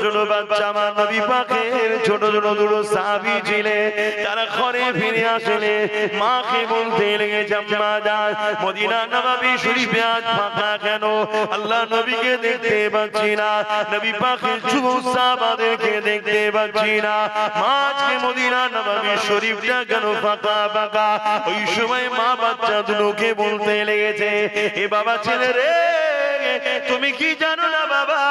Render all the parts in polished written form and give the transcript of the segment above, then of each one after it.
ছোট বাচ্চা আমার নবী পাকের ছোট ছোট দুটো সাহাবী ছিলেন, তারা ঘরে ফিরে আসলে মাকে বলতে লেগেছে, আম্মা জান মদিনা নববী শরীফে আজ ফাঁকা কেন? আল্লাহ নবীকে দেখতে পাচ্ছি না, নবী পাকের যুবক সাহাবাদেরকে দেখতে পাচ্ছি না, আজকে মদিনা নববী শরীফটা কেন ফাঁকা ফাঁকা? ওই সময় মা বাচ্চা দুটোকে বলতে লেগেছে, এ বাবা ছেলে রে, তুমি কি জানো না বাবা,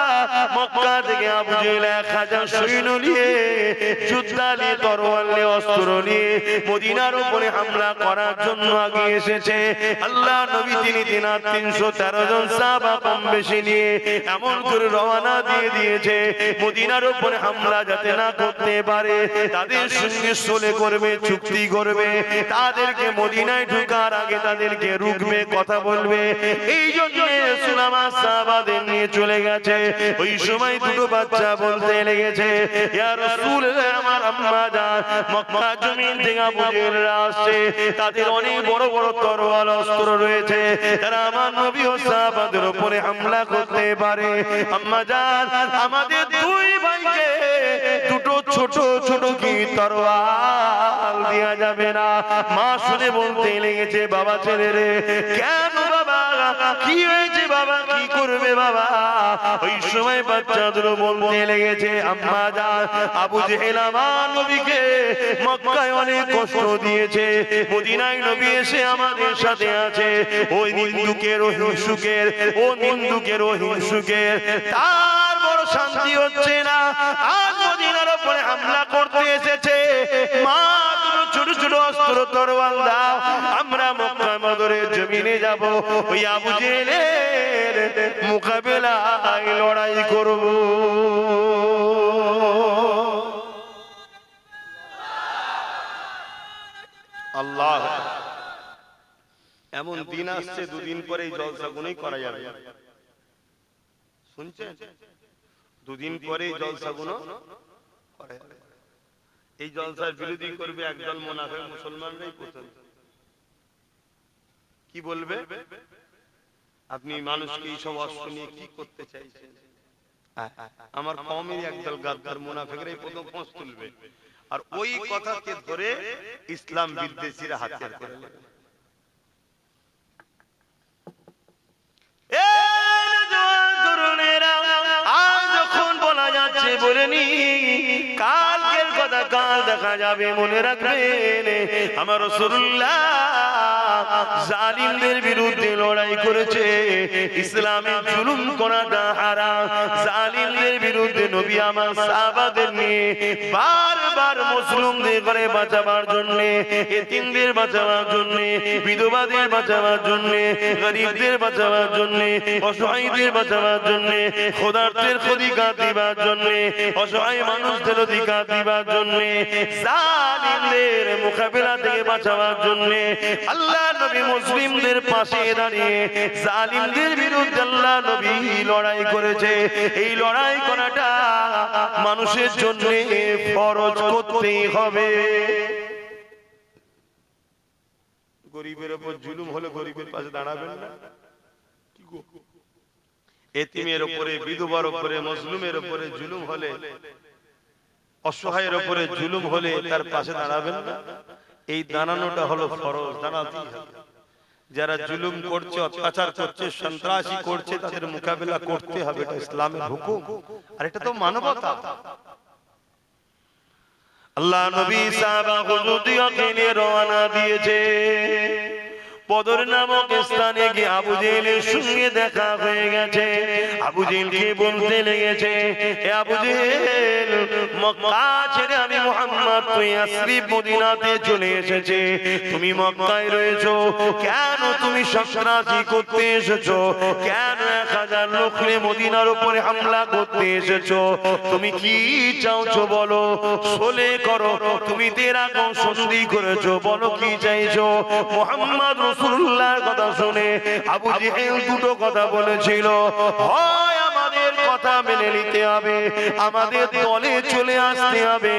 মক্কা থেকে আবু জেহেল 1000 সৈন্য নিয়ে যোদ্ধা নিয়ে তরোয়াল নিয়ে অস্ত্র নিয়ে মদিনার উপরে হামলা করার জন্য আগে এসেছে। আল্লাহ নবী তিনি 313 জন সাহাবা কম বেশি নিয়ে এমন করে রওনা দিয়ে দিয়েছে, মদিনার উপরে হামলা যাতে না করতে পারে, তাদের সঙ্গে সলে করবে, চুক্তি করবে, তাদেরকে মদিনায় ঢোকার আগে তাদেরকে রুখবে, কথা বলবে। এই জন্য রাসূল আমার সাহাবাদের নিয়ে চলে গেছে। ওই সময় দুটো বাচ্চা বলতে লেগেছে, ইয়া রাসূল, আমার আম্মা জান মক্কা জমিন থেকে আবু জেহেলরা আসছে, তাদের অনেক বড় বড় তরোয়াল অস্ত্র রয়েছে, তারা আমার নবী ও সাহাবাদের উপরে হামলা করতে পারে। আম্মা জান আমাদের দুই ভাইকে দুটো ছোট ছোট কি তরোয়াল দেয়া যাবে না? মা শুনে বলতে লেগেছে, বাবা ছেলে রে, কেন বাবা, কি হয়েছে বাবা, কি করবে বাবা? ওই সময় বাচ্চাদের বলতে লেগেছে, আম্মা জান আবু জেহেল আমার নবীকে মক্কায় অনেক কষ্ট দিয়েছে, মদিনায় নবী এসে আমাদের সাথে আছে, ওই নিন্দুকের ও হিংসুকের, ও নিন্দুকের ও হিংসুকের তার বড় শান্তি হচ্ছে না, আজ মদিনার উপরে হামলা করতে এসেছে, মা ছোট ছোট অস্ত্র তরোয়াল দাও, আমরা মক্কা মদরের জমিনে যাব, ওই আবু জেহেলের মোকাবেলায় লড়াই করব। আল্লাহ, এমন দিন আসছে দুদিন পরে এই জলসাগুলোই করা যাবে, শুনছেন? দুদিন পরে এই জলসাগুলো করা যাবে। এই জলসার বিরোধী করবে একদল মুনাফিক, মুসলমানরাই প্রথম। কি বলবে? আপনি মানুষকে এই সব অস্ত্র নিয়ে কি করতে চাইছেন? আমার কওমের একদল গাদ্দার মুনাফিকরাই প্রথম ফোঁস তুলবে, আর ওই কথাকে ধরে ইসলাম বিদ্বেষীরা হাতিয়ার করে নেবে। বলেনি কালকের কথা কাল দেখা যাবে, মনে রাখবেন আমার রাসূলুল্লাহ জালিমদের বিরুদ্ধে লড়াই করেছে, ইসলামে জুলুম করাটা হারাম, জালিমদের বিরুদ্ধে নবী আমার সাহাবাদের নিয়ে বারবার মুসলিমদের ঘরে বাঁচাবার জন্য, এতিমদের বাঁচাবার জন্য, বিধবাদের বাঁচাবার জন্য, গরিবদের বাঁচাবার জন্য, অসহায়দের বাঁচাবার জন্য, খোদার্থের অধিকার দিবার জন্য, অসহায় মানুষদের অধিকার দিবার জন্য, জালিমদের মোকাবেলা থেকে বাঁচাবার জন্য আল্লাহ নবী মুসলিমদের পাশে দাঁড়িয়ে জালিমদের বিরুদ্ধে আল্লাহ নবী লড়াই করেছে। এই লড়াই করাটা মানুষের জন্য ফরজ করতেই হবে। গরিবের উপর জুলুম হলে গরিবের পাশে দাঁড়াবেন না? কি গো, এতিমের উপরে, বিধবার উপরে, মজলুমের উপরে জুলুম হলে, অসহায়ের উপরে জুলুম হলে তার পাশে দাঁড়াবেন না? এই দাঁড়ানোটা হলো ফরজ, দাঁড়াতেই হবে। যারা জুলুম করছে, অত্যাচার করছে, সন্ত্রাসী করছে, তাদের মোকাবেলা করতে হবে, এটা ইসলামের হুকুম, আর এটা তো মানবতা। আল্লাহ নবী সাহাবা হুজুরকে নিয়ে রওনা দিয়েছে। বদর নামক স্থানে গিয়ে আবু জেহেলের সঙ্গে দেখা হয়ে গেছে। আবু জেহেলকে বলতে লেগেছে, হে আবু জেহেল, মক্কা ছেড়ে আমি মুহাম্মদ তুই ইয়াসরিব মদিনাতে চলে এসেছে, তুমি মক্কায় রয়েছো, কেন তুমি সন্ত্রাসী করতে এসেছো? কেন 1000 লোক নিয়ে মদিনার উপরে হামলা করতে এসেছো? তুমি কি চাওছো বলো, সলে করো, তুমি তেরা কম সন্ধি করেছো, বলো কি চাইছো? মুহাম্মদ রাসূলুল্লাহর কথা শুনে আবু জেহেল দুটো কথা বলেছিল, হয় আমাদের ইমামের কথা মেনে নিতে হবে, আমাদের দলে চলে আসতে হবে,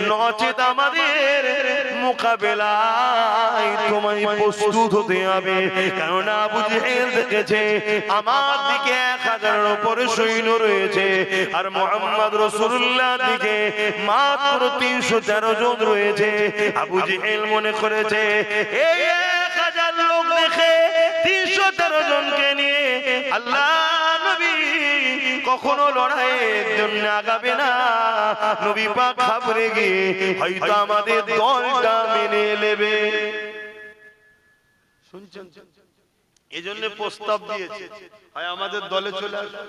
নচেত আমাদের মোকাবেলায় তোমায় প্রস্তুত হতে হবে। কারণ আবু জেহেল দেখেছে আমার দিকে 1000-এর উপরে সৈন্য রয়েছে, আর মুহাম্মদ রাসূলুল্লাহ দিকে মাত্র 313 জন রয়েছে। আবু জেহেল মনে করেছে এই 1000 লোক দেখে 313 জনকে নিয়ে আল্লাহ নবী কখনো লড়াইয়ের জন্য আগাবে না। নবী পাক ঘাবড়ে গিয়ে হয়তো আমাদের দলটা মেনে নেবে। শুনছেন? এজন্য প্রস্তাব দিয়েছে হয় আমাদের দলে চলে আসবে।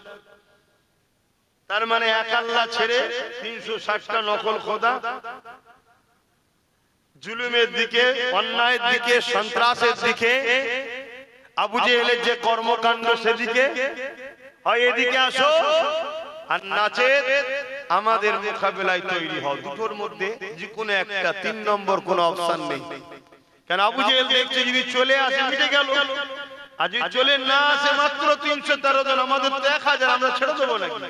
তার মানে এক আল্লাহ ছেড়ে 360টা নকল খোদা, জুলুমের দিকে, অন্যায়ের দিকে, সন্ত্রাসের দিকে, আবু জেহেলের যে কর্মকাণ্ড সেদিকে, হয় এদিকে আসো আর নাচে আমাদের মোকাবেলায় তৈরি হও। দুটোর মধ্যে যে কোনো একটা, 3 নম্বর কোনো অপশন নেই। কেন আবু জেহেল দেখছে যদি চলে আসে মিটে গেল, আর যদি চলে না আসে মাত্র 313 জন, আমাদের তো 1000, আমরা ছেড়ে দেবো নাকি?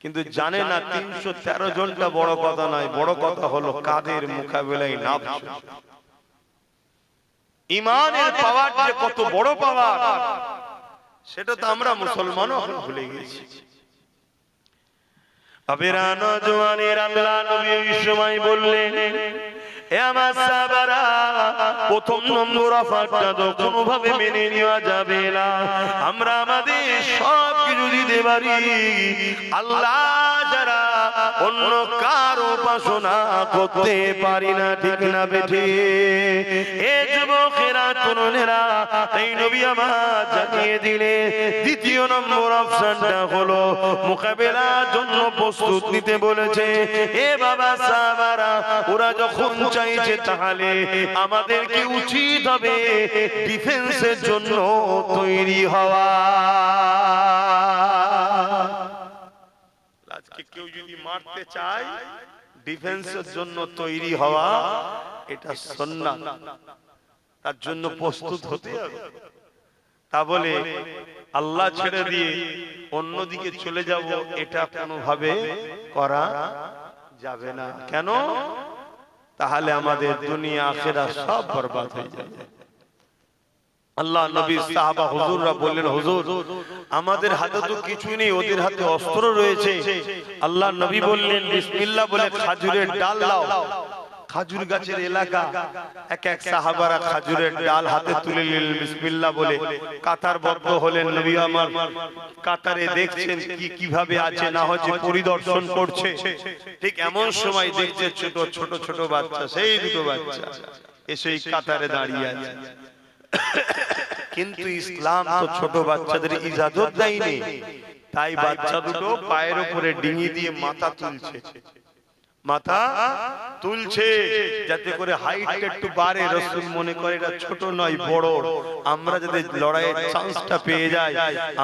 কিন্তু জানে না 313 জনটা বড় কথা নয়, বড় কথা হলো কাদের মোকাবেলায় নামছে। ঈমানের পাওয়ার যে কত বড় পাওয়ার, সেটা তো আমরা মুসলমানও এখন ভুলে গেছি। আবেরা নওজওয়ানের আল্লাহ নবী এই সময় বললেন, এ আমার সাহাবারা, প্রথম নম্বর অফারটা তো কোনোভাবে মেনে নেওয়া যাবে না। আমরা আমাদের সব কিছু দিতে পারি, আল্লাহ যারা অন্য কার উপাসনা করতে পারি না, ঠিক না বেঠি? এ যুবকেরা, তরুণেরা, এই নবী আমার জানিয়ে দিলে দ্বিতীয় নম্বর অপশনটা হলো মোকাবেলার জন্য প্রস্তুত নিতে বলেছে। এ বাবা সাহাবারা, ওরা যখন চাইছে তাহলে আমাদের কি উচিত হবে ডিফেন্সের জন্য তৈরি হওয়া। আজকে কেউ যদি মারতে চায়, ডিফেন্সের জন্য তৈরি হওয়া এটা সুন্নাত, তার জন্য প্রস্তুত হতে হবে। তা বলে আল্লাহ ছেড়ে দিয়ে অন্যদিকে চলে যাব, এটা কোনোভাবে করা যাবে না। কেন? তাহলে আমাদের দুনিয়া আখিরাত সব বরবাদ হয়ে যাবে। আল্লাহ নবী, সাহাবা, হুজুররা বললেন, হুজুর আমাদের হাতে তো কিছুই নেই, ওদের হাতে অস্ত্র রয়েছে। আল্লাহ নবী বললেন, বিসমিল্লাহ বলে খাজুরের ডাল দাও। খাজুর গাছের এলাকা, এক এক সাহাবারা খাজুরের ডাল হাতে তুলে নিলেন, বিসমিল্লাহ বলে কাতারবদ্ধ হলেন। নবী আমার কাতারে দেখছেন কি কিভাবে আছে না হচ্ছে পরিদর্শন করছে। ঠিক এমন সময় দেখছে ছোট ছোট ছোট বাচ্চা, সেই দুটো বাচ্চা এসে কাতারে দাঁড়িয়ে আছে। কিন্তু ইসলাম তো ছোট বাচ্চাদের ইজাজত দেয়নি, তাই বাচ্চা দুটো পায়ের উপরে ডিঙি দিয়ে মাথা তুলছে যাতে করে হাইটটা একটু বাড়ে। রাসূল মনে করে এটা ছোট নয়, বড়। আমরা যদি লড়াইয়ের চান্সটা পেয়ে যাই,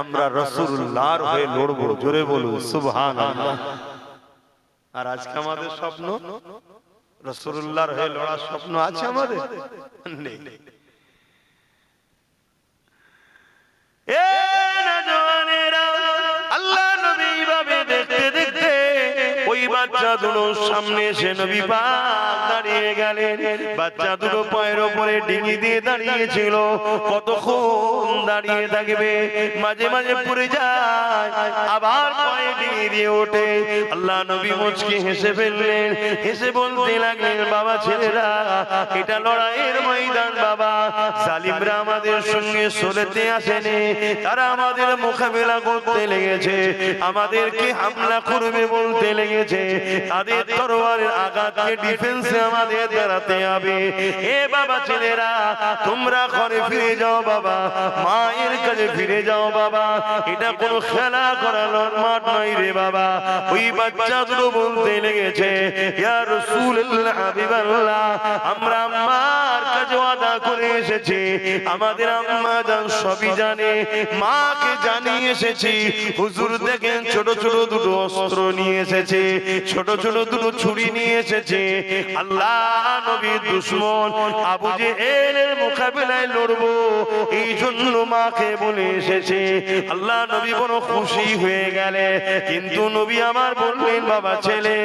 আমরা রাসূলুল্লাহর হয়ে লড়বো। জোরে বলুন সুবহানাল্লাহ। আর আজকে আমাদের স্বপ্ন রাসূলুল্লাহর হয়ে লড়ার স্বপ্ন আছে আমাদের? নেই। এ নওজওয়ানেরা, আল্লাহ নবী ভাবে দেখতে দেখতে ওই বাচ্চা দুটো সামনে এসে নবী পাক দাঁড়িয়ে গেলেন। বাচ্চা দুটো পায়ের উপরে ডিঙি দিয়ে দাঁড়িয়েছিল। কতক্ষণ দাঁড়িয়ে থাকবে? মাঝে মাঝে পড়ে যায়, আবার পায়ে ডিঙি দিয়ে ওঠে। আল্লাহ নবী মুচকি হেসে ফেললেন, হেসে বলতে লাগলেন, বাবা ছেলেরা, এটা লড়াইয়ের ময়দান বাবা। জালিমরা আমাদের সঙ্গে সলেতে আসেনি, তারা আমাদের মোকাবেলা করতে লেগেছে, আমাদেরকে হামলা করবে বলতে লেগেছে। তাদের তরবারের আঘাতকে ডিফেন্সে আমাদের দাঁড়াতে হবে। এ বাবা ছেলেরা, তোমরা ঘরে ফিরে যাও বাবা, মায়ের কাছে ফিরে যাও বাবা। এটা কোনো খেলা করানোর মাঠ নয় রে বাবা। ওই বাচ্চা দুটো বলতে লেগেছে, ইয়া রাসূলুল্লাহ, হাবিবাল্লাহ, আমরা আম্মার কাছে ওয়াদা করে এসেছে, আমাদের আম্মা জান সবই জানে, মাকে জানিয়ে এসেছি। হুজুর দেখেন ছোট ছোট দুটো অস্ত্র নিয়ে এসেছে, ছোট ছোট দুটো ছুরি নিয়ে এসেছে। আল্লাহ নবীর দুশমন আবু জেহেলের মোকাবিলায় লড়বো, এই জন্য মাকে বলে এসেছে। আল্লাহ নবী বড় খুশি হয়ে গেলে, কিন্তু নবী আমার বললেন, বাবা ছেলে,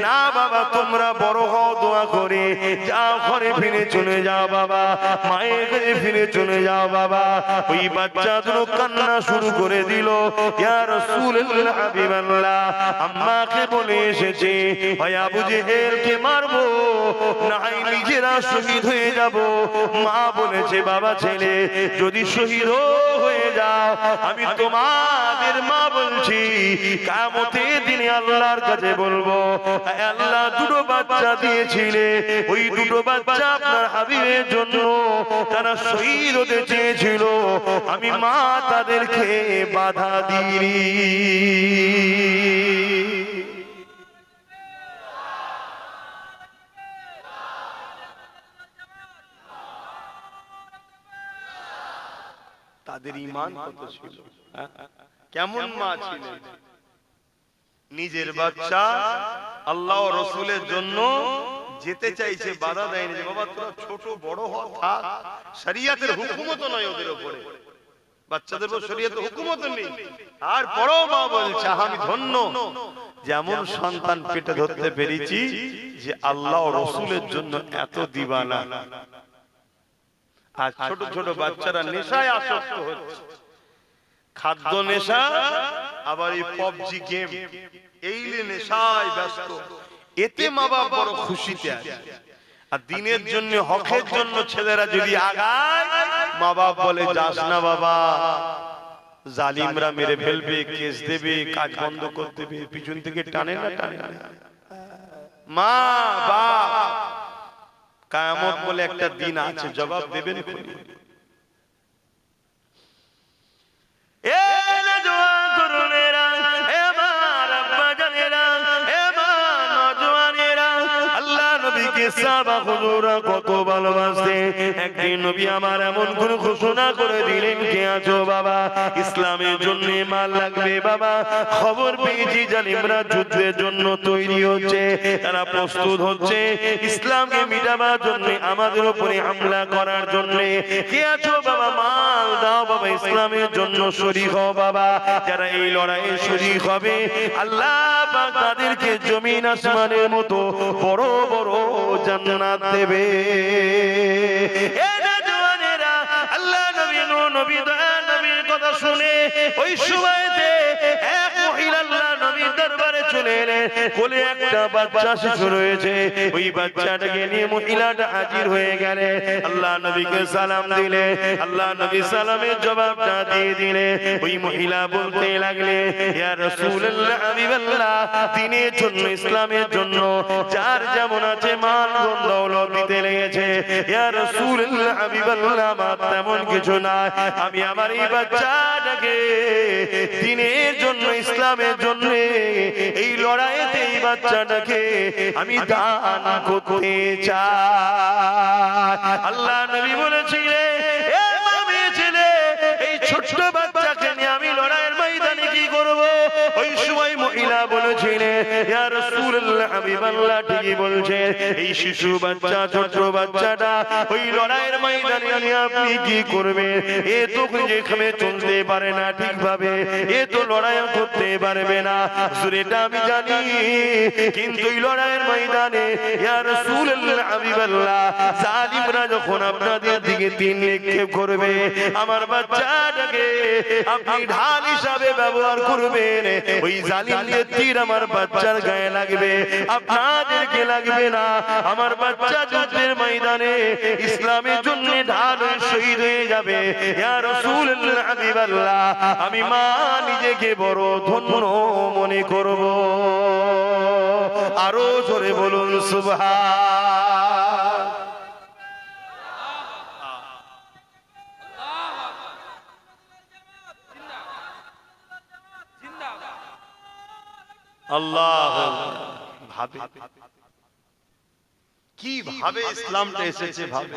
না বাবা তোমরা বড় হও, দোয়া করে যাও, ঘরে ফিরে চলে যাও বাবা, মায়ের কাছে ফিরে চলে যাও বাবা। ওই বাচ্চা দুটো কান্না শুরু করে দিল, ইয়া রাসূলুল্লাহ হাবিবাল্লাহ, আম্মাকে বলে এসেছে হয় আবু জেহেলকে মারবো, নাই নিজেরা শহীদ হয়ে যাব। মা বলেছে, বাবা ছেলে, যদি শহীদ হয়ে যাও, আমি তোমাদের মা বলছি কিয়ামতের দিনে আল্লাহর কাছে বলবো, আল্লাহ দুটো বাচ্চা দিয়েছিলে, ওই দুটো বাচ্চা আপনার হাবিবের জন্য তারা শহীদ হতে চেয়েছিল, আমি মা তাদেরকে বাধা দিইনি। তাদের ঈমান কত ছিল, কেমন মা ছিলেন, নিজের বাচ্চা আল্লাহ ও রাসূলের জন্য যেতে চাইছে, বাধা দেয়নি, যে বাবা তোরা ছোট বড় হ, থাক, শরীয়তের হুকুমত নয় ওদের উপরে, বাচ্চাদের উপর শরীয়তের হুকুমত নেই। আর বড় মা বলছে, আমি ধন্য যেমন সন্তান পেটে ধরতে পেরেছি, যে আল্লাহ ও রাসূলের জন্য এত দিবানা। আর ছোট ছোট বাচ্চারা নেশায় আসক্ত হচ্ছে, খাদ্য নেশা, আবার এই পাবজি গেম, এই নেশায় ব্যস্ত। এতে মা বাবা বড় খুশিতে আছে। আর দিনের জন্য, হকের জন্য ছেলেরা যদি আগায়, মা বাবা বলে, যাস না বাবা, জালিমরা মেরে ফেলবে, কেস দেবে, কাজ বন্ধ করে দেবে, পিছন থেকে টানে না, টানে না। মা বাপ কিয়ামত বলে একটা দিন আছে, জবাব দেবেন। কত ভালোবাসে, একদিন নবী আমার এমন কোন ঘোষণা করে দিলেন, কে আছো বাবা, ইসলামের জন্য মাল লাগবে বাবা, খবর পেয়েছি জালিমরা যুদ্ধের জন্য তৈরি হচ্ছে, তারা প্রস্তুত হচ্ছে ইসলামকে মিটাবার জন্য, আমাদের উপরে হামলা করার জন্য, কে আছো বাবা, মাল দাও বাবা, ইসলামের জন্য শরীক হও বাবা। যারা এই লড়াইয়ে শরীক হবে, আল্লাহ পাক তাদেরকে জমিন আসমানের মতো বড় বড় জান্নাত দেবে। আল্লাহ নবী নবীর কথা শুনে ওই সময়তে এক মহিলা আল্লাহ নবীর দরবারে চলে এলেন, কোলে একটা বাচ্চা শিশু রয়েছে, ওই বাচ্চাটাকে নিয়ে মহিলাটা হাজির হয়ে গেলে, আল্লাহ নবীকে সালাম দিলে, আল্লাহ নবী সালামের জবাবটা দিয়ে দিলে, ওই মহিলা বলতে লাগলে, ইয়া রাসূলুল্লাহ হাবিবাল্লাহ, দ্বীনের জন্য, ইসলামের জন্য যার যেমন আছে মাল দৌলত দিতে লেগেছে, ইয়া রাসূলুল্লাহ হাবিবাল্লাহ, আমার তেমন কিছু না, আমি আমার এই বাচ্চাটাকে দ্বীনের জন্য, ইসলামের জন্য, এই লড়াইতে এই বাচ্চাটাকে আমি দান করতে চাই। আল্লাহ নবী বলেছিলেন, এ মামি ছেলে, এই ছোট্ট বাচ্চাকে নিয়ে আমি লড়াইয়ের ময়দানে কি করব? ওই সময় মহিলা বলেছিলেন, ইয়া রাসূলুল্লাহ হাবিবাল্লাহ, ঠিকই বলছেন, এই শিশু বাচ্চা, ছোট বাচ্চাটা ওই লড়াইয়ের ময়দানে নিয়ে আপনি কি করবেন? এ তো যেখানে চলতে পারে না ঠিকভাবে, এ তো লড়াই করতে পারবে না, এটা আমি জানি, কিন্তু এই লড়াইয়ের ময়দানে ইয়া রাসূলুল্লাহ হাবিবাল্লাহ, জালিমরা যখন আপনাদের দিকে তীর নিক্ষেপ করবে, আমার বাচ্চাটাকে আপনি ঢাল হিসাবে ব্যবহার করবেন, ওই জালিমদের তীর আমার বাচ্চার গায়ে লাগবে, আপনাদেরকে লাগবে না। আমার বাচ্চা যুদ্ধের ময়দানে ইসলামের জন্য ঢাল হয়ে শহীদ হয়ে যাবে। ইয়া রাসূলুল্লাহ হাবিবাল্লাহ, আমি মা নিজেকে বড় ধন্য মনে করব। আরো জোরে বলুন সুবহান। আল্লাহ ভাবে কিভাবে ইসলামটা এসেছে ভাবে।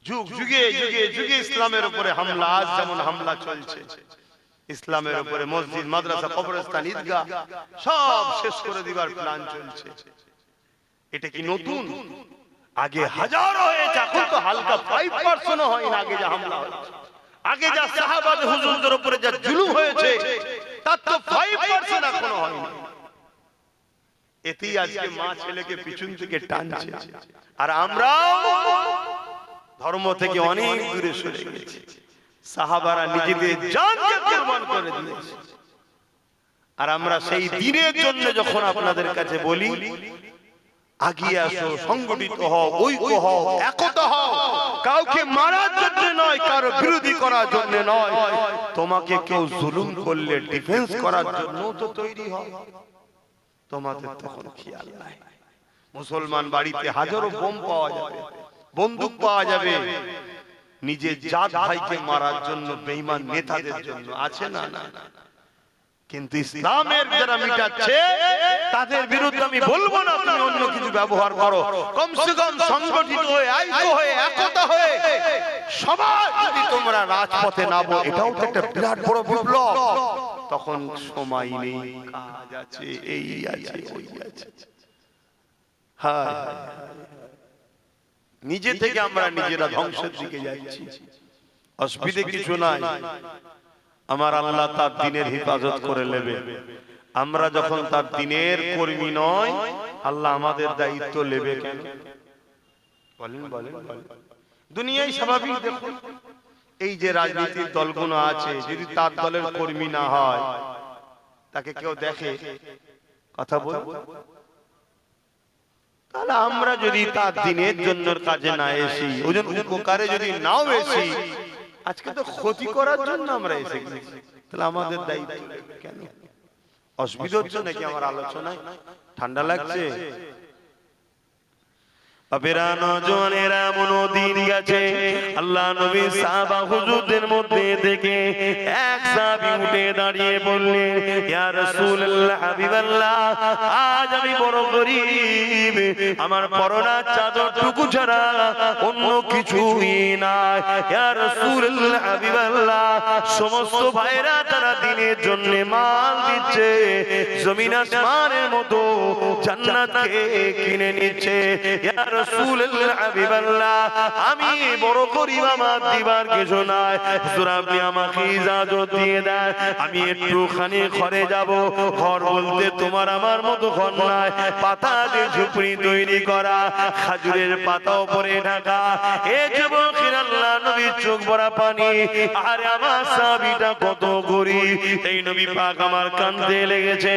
যুগ যুগে যুগে যুগে ইসলামের উপরে হামলা, আজ যেমন হামলা চলছে ইসলামের উপরে, মসজিদ, মাদ্রাসা, কবরস্থান, ঈদগাহ সব শেষ করে দিবার প্ল্যান চলছে। এটা কি নতুন? আগে হাজারো হয়েছে, এখন তো হালকা 5% হয় না। আগে যা হামলা হয়েছে, আগে যা সাহাবাদের হুজুরদের উপরে যা জুলুম হয়েছে, তার তো 5% এখনো হয়নি। এতেই আজকে মা ছেলেকে পিছন থেকে টানছে, আর আমরাও ধর্ম থেকে অনেক দূরে সরে গেছি। সাহাবারা নিজেদের জানকে কুরবান করে দিয়েছে, আর আমরা সেই দিনের জন্য যখন আপনাদের কাছে বলি আগিয়ে আসো, সংগঠিত হও, ঐক্য হও, একতা হও, কাউকে মারার জন্য নয়, কারো বিরোধী করার জন্য নয়, তোমাকে কেউ জুলুম করলে ডিফেন্স করার জন্য তো তৈরি হও। তোমাদের তখন খেয়াল নাই। মুসলমান বাড়িতে হাজারো বোম পাওয়া যাবে, বন্দুক পাওয়া যাবে, নিজের জাত ভাইকে মারার জন্য, বেঈমান নেতাদের জন্য আছে না? না। কিন্তু ইসলামের যারা মিটাচ্ছে তাদের বিরুদ্ধে আমি বলবো না তুমি অন্য কিছু ব্যবহার করো। কমসে কম সংগঠিত হয়ে, ঐক্য হয়ে, একতা হয়ে সবাই যদি তোমরা রাজপথে নামো, এটাও তো একটা বিরাট বড় বিপ্লব। তখন সময় নেই, কাজ আছে, এই আছে, ওই আছে। হ্যাঁ, নিজে থেকে আমরা নিজেরা ধ্বংসের দিকে যাচ্ছি। অসুবিধে কিছু নাই, আমার আল্লাহ তার দ্বীনের হেফাজত করে নেবে। আমরা যখন তার দ্বীনের কর্মী নয়, আল্লাহ আমাদের দায়িত্ব নেবে কেন? বলেন বলেন বলেন। দুনিয়ায় স্বাভাবিক, দেখুন এই যে রাজনীতির দলগুলো আছে, যদি তার দলের কর্মী না হয়, তাকে কেউ দেখে কথা বল, তাহলে আমরা যদি তার দ্বীনের জন্য কাজে না এসি, ওজন উপকারে যদি নাও এসি, আজকে তো ক্ষতি করার জন্য আমরা এসে গেছি, তাহলে আমাদের দায়িত্ব কেন? অসুবিধা হচ্ছে নাকি আমার আলোচনায়? ঠান্ডা লাগছে? বাবেরা, নওজওয়ানেরা, মনোদিন গেছে, আল্লাহ নবী সাহাবা হুজুরদের মধ্যে থেকে এক সাহাবী উঠে দাঁড়িয়ে বললেন, ইয়া রাসূলুল্লাহ, হাবিবাল্লাহ, আজ আমি বড় গরীব, আমার পরনার চাদরটুকু ছাড়া অন্য কিছুই নাই। ইয়া রাসূলুল্লাহ, হাবিবাল্লাহ, সমস্ত ভাইরা তারা দ্বীনের জন্য মাল দিচ্ছে, জমিন আসমানের মতো জান্নাতকে কিনে নিচ্ছে। ইয়া রাসূলুল্লাহ, হাবিবাল্লাহ, আমি বড় গরীব, আমার দিবার কিছু নাই, হুজুর আপনি আমাকে ইজাজত দিয়ে দেন, আমি একটুখানি ঘরে যাব। ঘর বলতে তোমার আমার মতো ঘর নাই, পাতা দিয়ে ঝুপড়ি তৈরি করা, খাজুরের পাতা উপরে ঢাকা। এ যুবকের আল্লাহ নবীর চোখ ভরা পানি, আরে আমার সাহাবীটা কত গরীব, এই নবী পাক আমার কাঁদতে লেগেছে।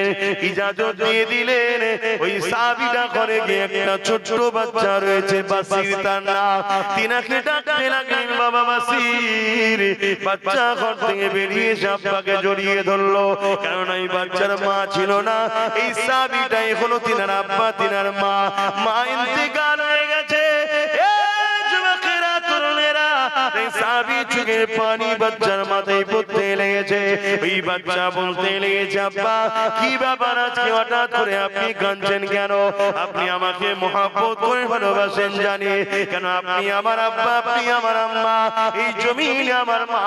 ইজাজত দিয়ে দিলেন। ওই সাহাবীটা ঘরে গিয়ে একটা ছোট্ট বাচ্চা রয়েছে, বাসির তার নাম, তিনাকে ডাকতে লাগলেন, বাবা বাসির। বাচ্চা ঘর থেকে বেরিয়ে আব্বাকে জড়িয়ে ধরলো, কারণ এই বাচ্চার মা ছিল না। এই সাহাবীটাই হলো তিনার আব্বা, তিনার মা। মা ইন্তেকাল হয়ে গেছে। সাহাবী চোখের পানি বাচ্চার মাথায় পড়তে লেগেছে। ওই বাচ্চা বলতে লেগেছে, আব্বা কি ব্যাপার, আজকে হঠাৎ করে আপনি কাঁদছেন কেন? আপনি আমাকে মহব্বত করে ভালোবাসেন জানি, কেন আপনি আমার আব্বা, আপনি আমার আম্মা, এই জমিনে আমার মা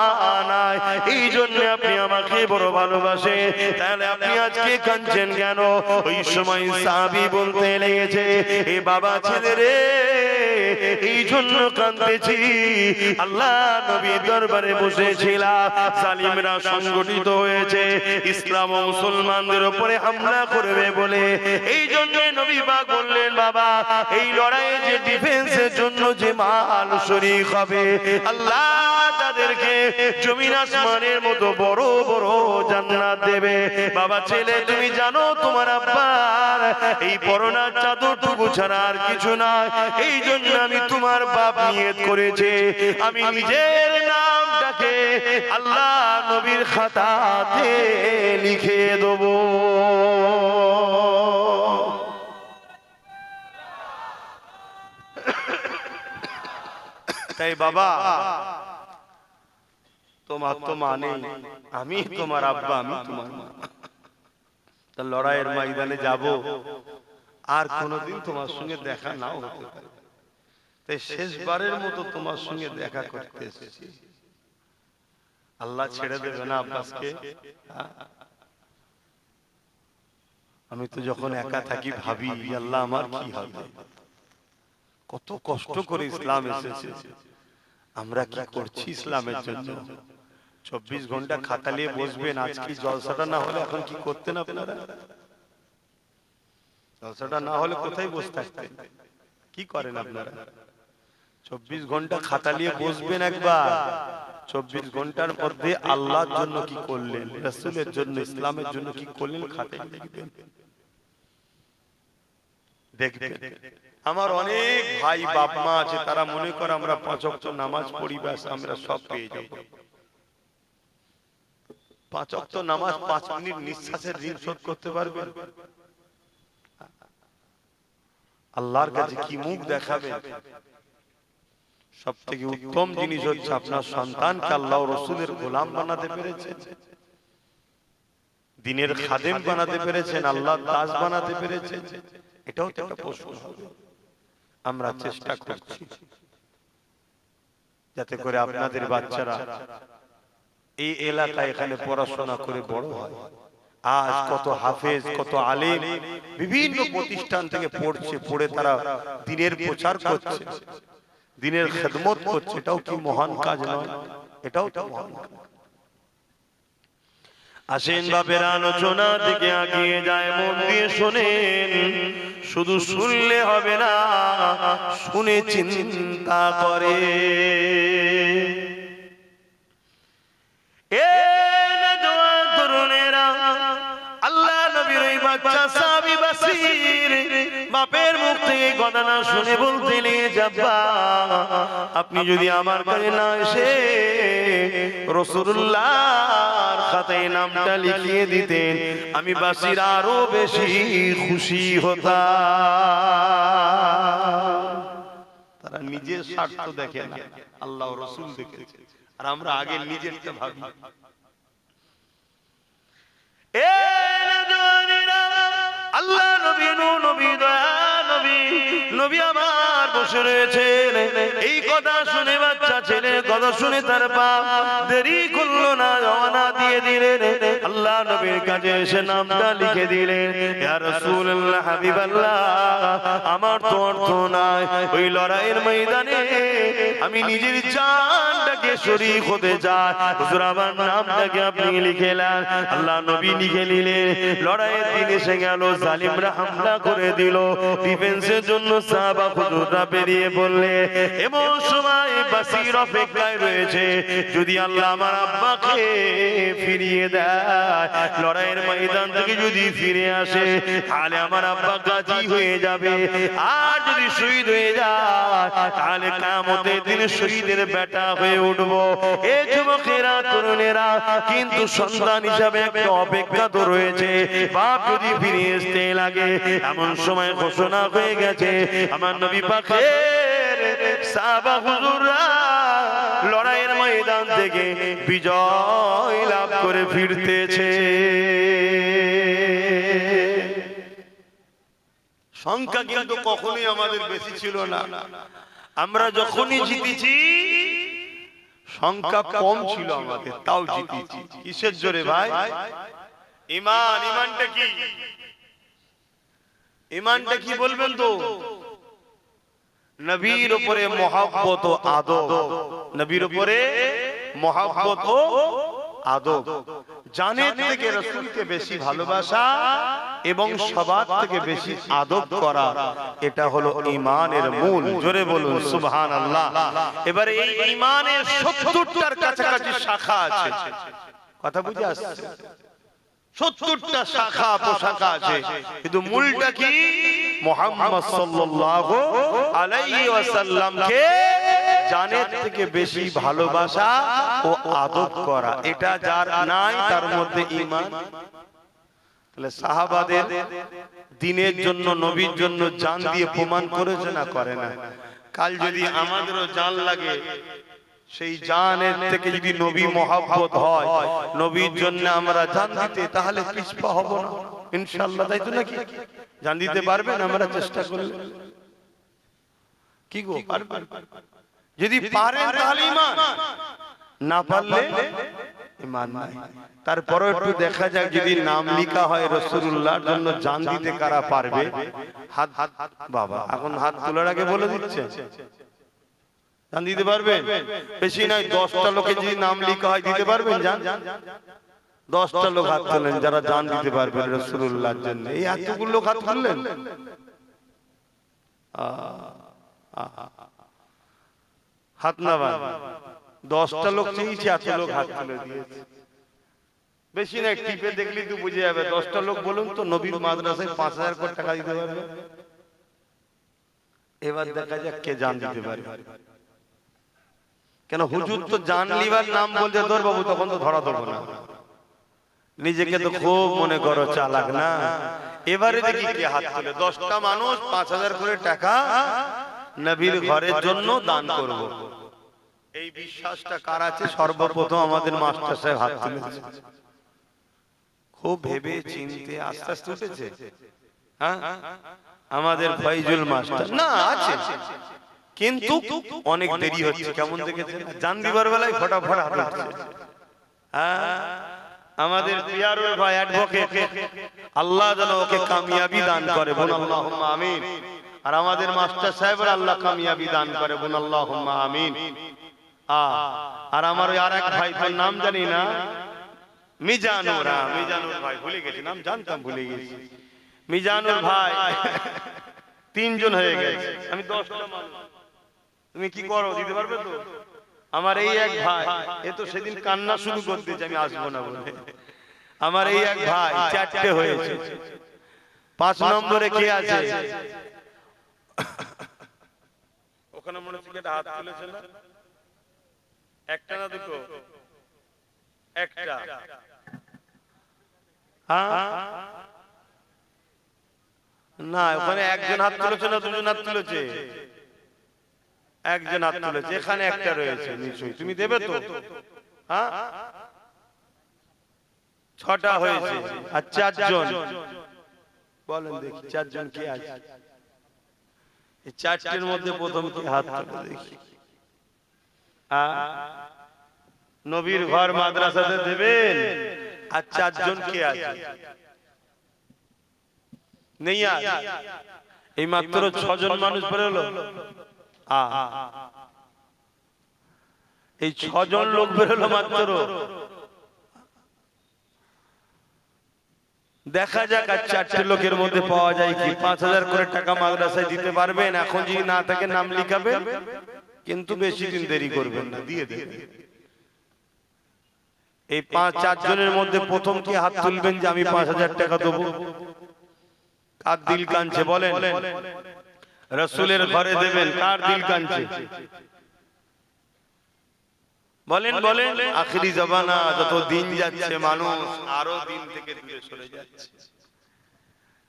নাই, এই জন্য আপনি আমাকে বড় ভালোবাসে, তাহলে আপনি আজকে কাঁদছেন কেন? ওই সময় সাহাবী বলতে লেগেছে, এ বাবা ছেলে রে, এই জন্য কাঁদতেছি, আল্লাহ নবী দরবারে বসেছিলাম, জালিমরা সংগঠিত হয়েছে, ইসলাম ও মুসলমানদের উপরে হামলা করবে বলে, এই জন্য নবী পাক বললেন, বাবা এই লড়াইয়ে যে ডিফেন্সের জন্য যে মাল শরীক হবে, আল্লাহ তাদেরকে জমিন আসমানের মতো বড় বড় জান্নাত দেবে। বাবা ছেলে, তুমি জানো তোমার আব্বার এই পরনার চাদরটুকু ছাড়া আর কিছু নাই, এই জন্য আমি তোমার বাপ নিয়ত করেছে, আমি নিজের নামটাকে আল্লাহ নবীর খাতাতে লিখে দেব। তাই বাবা, তোমার তো মানে আমি তোমার আব্বা, আমি তোমার মা, তা লড়াইয়ের ময়দানে যাব, আর কোনোদিন তোমার সঙ্গে দেখা নাও হতে পারে, তাই শেষবারের মতো তোমার সঙ্গে দেখা করতে এসেছি। আল্লাহ ছেড়ে দেবে না আব্বাসকে। আমি তো যখন একা থাকি ভাবি আল্লাহ আমার কি হবে, কত কষ্ট করে ইসলাম এসেছে, আমরা কি করছি ইসলামের জন্য। 24 ঘন্টা খাতা নিয়ে বসবেন, আজকে জলসাটা না হলে এখন কি করতেন আপনারা? জলসাটা না হলে কোথায় বসে থাকতেন? কি করেন আপনারা? 24 ঘন্টা খাতা নিয়ে বসবেন একবার, 24 ঘন্টার মধ্যে আল্লাহর জন্য কি করলেন, রাসূলের জন্য, ইসলামের জন্য কি করলেন, খাতায় লিখবেন, দেখবেন। আমার অনেক ভাই বাপ মা আছে, তারা মনে করে আমরা 5 ওয়াক্ত নামাজ পড়ি ব্যাস আমরা সব পেয়ে যাব। 5 ওয়াক্ত নামাজ 5 মিনিট নিঃশ্বাসের ঋণ শোধ করতে পারবেন? আল্লাহর কাছে কি মুখ দেখাবেন? সবথেকে উত্তম জিনিস হচ্ছে আপনার সন্তানকে আল্লাহ ও রাসূলের গোলাম বানাতে পেরেছেন, দ্বীনের খাদেম বানাতে পেরেছেন, আল্লাহর দাস বানাতে পেরেছেন। এটাও তো একটা প্রশ্ন হবে। আমরা চেষ্টা করছি যাতে করে আপনাদের বাচ্চারা এই এলাকায় এখানে পড়াশোনা করে বড় হয়। আজ কত হাফেজ, কত আলেম বিভিন্ন প্রতিষ্ঠান থেকে পড়ছে, পড়ে তারা দ্বীনের প্রচার করছে, দ্বীনের খেদমত করছে। এটাও কি মহান কাজ নয়? এটাও তো মহান কাজ। আসেন বাপের আলোচনা দিকে এগিয়ে যায়, মন দিয়ে শোনেন, শুধু শুনলে হবে না, শুনে চিন্তা করে। এ নওজোয়ান তরুণেরা, আল্লাহ নবীর ওই বাচ্চা সাহাবী বাসির বাপের মুখ থেকে কথা না শুনে বলতেন, জাব্বা আপনি যদি আমার কাছে না এসে রাসূলুল্লাহর খাতায় নামটা লিখিয়ে দিতেন, আমি বাসির আরো বেশি খুশি হতাম। তারা নিজের স্বার্থ দেখে না, আল্লাহ ও রাসূল দেখেছে, আর আমরা আগে নিজেরটা ভাবি। এ নওজোয়ানেরা, আল্লাহ নবী, নবী দয়া নবী, নবী আমার বসে রয়েছেন। এই কথা শুনে বাচ্চা ছেলে কথা শুনে তার বাপ দেরি করলো না, রওনা দিয়ে দিলেন। আল্লাহ নবীর কাছে এসে নামটা লিখে দিলেন, ইয়া রাসূলুল্লাহ, হাবিবাল্লাহ, আমার তো অর্থ নাই, ওই লড়াইয়ের ময়দানে আমি নিজের জানটাকে শরীক হতে চাই, হুজুর আমার নামটাকে আপনি লিখে নেন। আল্লাহ নবী লিখে নিলেন। লড়াইয়ের দিন এসে গেল, জালিমরা হামলা করে দিল। ডিফেন্সের জন্য সাহাবা হুজুররা বেরিয়ে বললে, এমন সময় বাসির অপেক্ষায় রয়েছে, যদি আল্লাহ আমার আব্বাকে ফিরিয়ে দেয়, লড়াইয়ের ময়দান থেকে যদি ফিরে আসে, তাহলে আমার আব্বা গাজী হয়ে যাবে, আর যদি শহীদ হয়ে যায় তাহলে কিয়ামতের দিনে শহীদের বেটা হয়ে উঠবো। এ যুবকেরা, তরুণেরা, কিন্তু সন্তান হিসাবে একটা অপেক্ষা তো রয়েছে। বাপ যদি ফিরে আসতে লাগে, এমন সময় ঘোষণা হয়ে গেছে, আমার নবী পাকের সাহাবা হুজুররা লড়াইয়ের ময়দান থেকে বিজয় লাভ করে ফিরতেছে। সংখ্যা কিন্তু কখনোই আমাদের বেশি ছিল না। আমরা যখনই জিতেছি সংখ্যা কম ছিল আমাদের, তাও জিতেছি। কিসের জোরে ভাই? ঈমান। ঈমানটা কি? ঈমানটা কি বলবেন তো? নবীর উপরে মহব্বত ও আদব, নবীর উপরে মহব্বত ও আদব, জানের থেকে রাসূলকে বেশি ভালোবাসা এবং সবার থেকে বেশি আদব করা, এটা হলো ঈমানের মূল। জোরে বলুন সুবহানাল্লাহ। এবারে এই ঈমানের 70টার কাছাকাছি শাখা আছে। কথা বুঝে আসছে? 70টা শাখা প্রশাখা আছে, কিন্তু মূলটা কি? মুহাম্মদ সাল্লাল্লাহু আলাইহি ওয়াসাল্লামকে জানের থেকে বেশি ভালোবাসা ও আদব করা, এটা যার নাই তার মধ্যে ঈমান। তাহলে সাহাবাদের দ্বীনের জন্য, নবীর জন্য জান দিয়ে প্রমাণ করেছে না করে না? কাল যদি আমাদেরও জান লাগে, সেই জানের থেকে যদি নবী মহব্বত হয়, নবীর জন্য আমরা জান দিতে, তাহলে পিছপা হব না। ইনশাআল্লাহ, তাই তো নাকি? জান দিতে পারবেন আমরা চেষ্টা করলে? কি গো পারবেন? যদি পারেন তাহলে ঈমান, না পারলে ঈমান নাই। তারপরে একটু দেখা যাক যদি নাম লেখা হয় রাসূলুল্লাহর জন্য জান দিতে কারা পারবে? হাত বাবা এখন হাত তোলার আগে বলে দিচ্ছে জান দিতে পারবেন? বেশি নয় 10টা লোকে যদি নাম লেখা হয় দিতে পারবেন জান? 10টা লোক হাত তোলেন যারা জান দিতে পারবেন রাসূলুল্লাহর জন্য। এই এতগুলো লোক হাত তুললেন, হাত না বান 10টা লোক চেয়েছি, এত লোক হাত তুলে দিয়েছে। বেশি না, টিপে দেখলি তুই বুঝে যাবে। 10টা লোক বলুন তো নবীর মাদ্রাসায় 5000 কোটি টাকা দিতে পারবে? এবার দেখা যাক কে জান দিতে পারবে। কেন হুজুর তো জান লিবার নাম বলতে ধর বাবু, তখন তো ধরা দেবো না। নিজেকে তো খুব মনে করো চালাক না। এবারে দেখি কে হাত তোলে। 10টা মানুষ 5000 করে টাকা নবীর ঘরের জন্য দান করব, এই বিশ্বাসটা কার আছে? সর্বপ্রথম আমাদের মাস্টার সাহেব হাত তুলেছে। খুব ভেবে চিন্তে আস্তে আস্তে উঠেছে। হ্যাঁ, আমাদের ফয়জুল মাস্টার না আছে, কিন্তু অনেক দেরি হচ্ছে। কেমন দেখেছেন? জান দিবার বেলায় ফটাফট হাত উঠছে। হ্যাঁ, আমাদের পিয়ারুল ভাই অ্যাডভোকেট, আল্লাহ যেন ওকে কামিয়াবি দান করে, বলুন আল্লাহুম্মা আমিন। আর আমাদের মাস্টার সাহেবের আল্লাহ কামিয়াবি দান করে, বলুন আল্লাহুম্মা আমিন। আর আমার ওই আরেক ভাই, তার নাম জানি না, মিজানুর, মিজানুর ভাই, ভুলে গেছি নাম, জানতাম ভুলে গেছি। মিজানুর ভাই 3 জন হয়ে গেছে, আমি 10টা মানুষ। তুমি কি করো, দিতে পারবে তো? আমার এই এক ভাই, এ তো সেদিন কান্না শুরু করতেছে আমি আসবো না বলে। আমার এই এক ভাই 4টে হয়েছে। 5 নম্বরে কে আছে? ওখানে মনে হচ্ছে একটা হাত তুলেছে না? একটা না দুটো? একটা। না, ওখানে একজন হাত তুলেছে না দুজন হাত তুলেছে? একজন হাত তুলেছে। এখানে একটা রয়েছে নিশ্চয়ই, তুমি দেবে তো? হ্যাঁ, 6টা হয়েছে। আর 4 জন বলেন দেখি, 4 জন কে আছে? এই 4টির মধ্যে প্রথম কি হাত তুলে দেখি? নবীর ঘর মাদ্রাসাতে দেবেন। আর 4 জন কে আছে? নেই আর। এই মাত্র 6 জন মানুষ বেরোলো। এই 6 জন লোক বেরোলো মাত্র। দেখা যাক আর 4টে লোকের মধ্যে পাওয়া যায় কি। 5000 করে টাকা মাদ্রাসায় দিতে পারবেন? এখন যদি না থাকে নাম লিখাবেন, কিন্তু বেশি দিন দেরি করবেন না, দিয়ে দেবেন। এই 4 জনের মধ্যে প্রথম কি হাত তুলবেন যে আমি 5000 টাকা দেবো? কার দিল কানছে বলেন? রাসূলের ঘরে দেবেন, কার দিল কানছে বলেন? বলেন। আখিরি জামানা, যত দিন যাচ্ছে মানুষ আরো দিন থেকে দূরে সরে যাচ্ছে।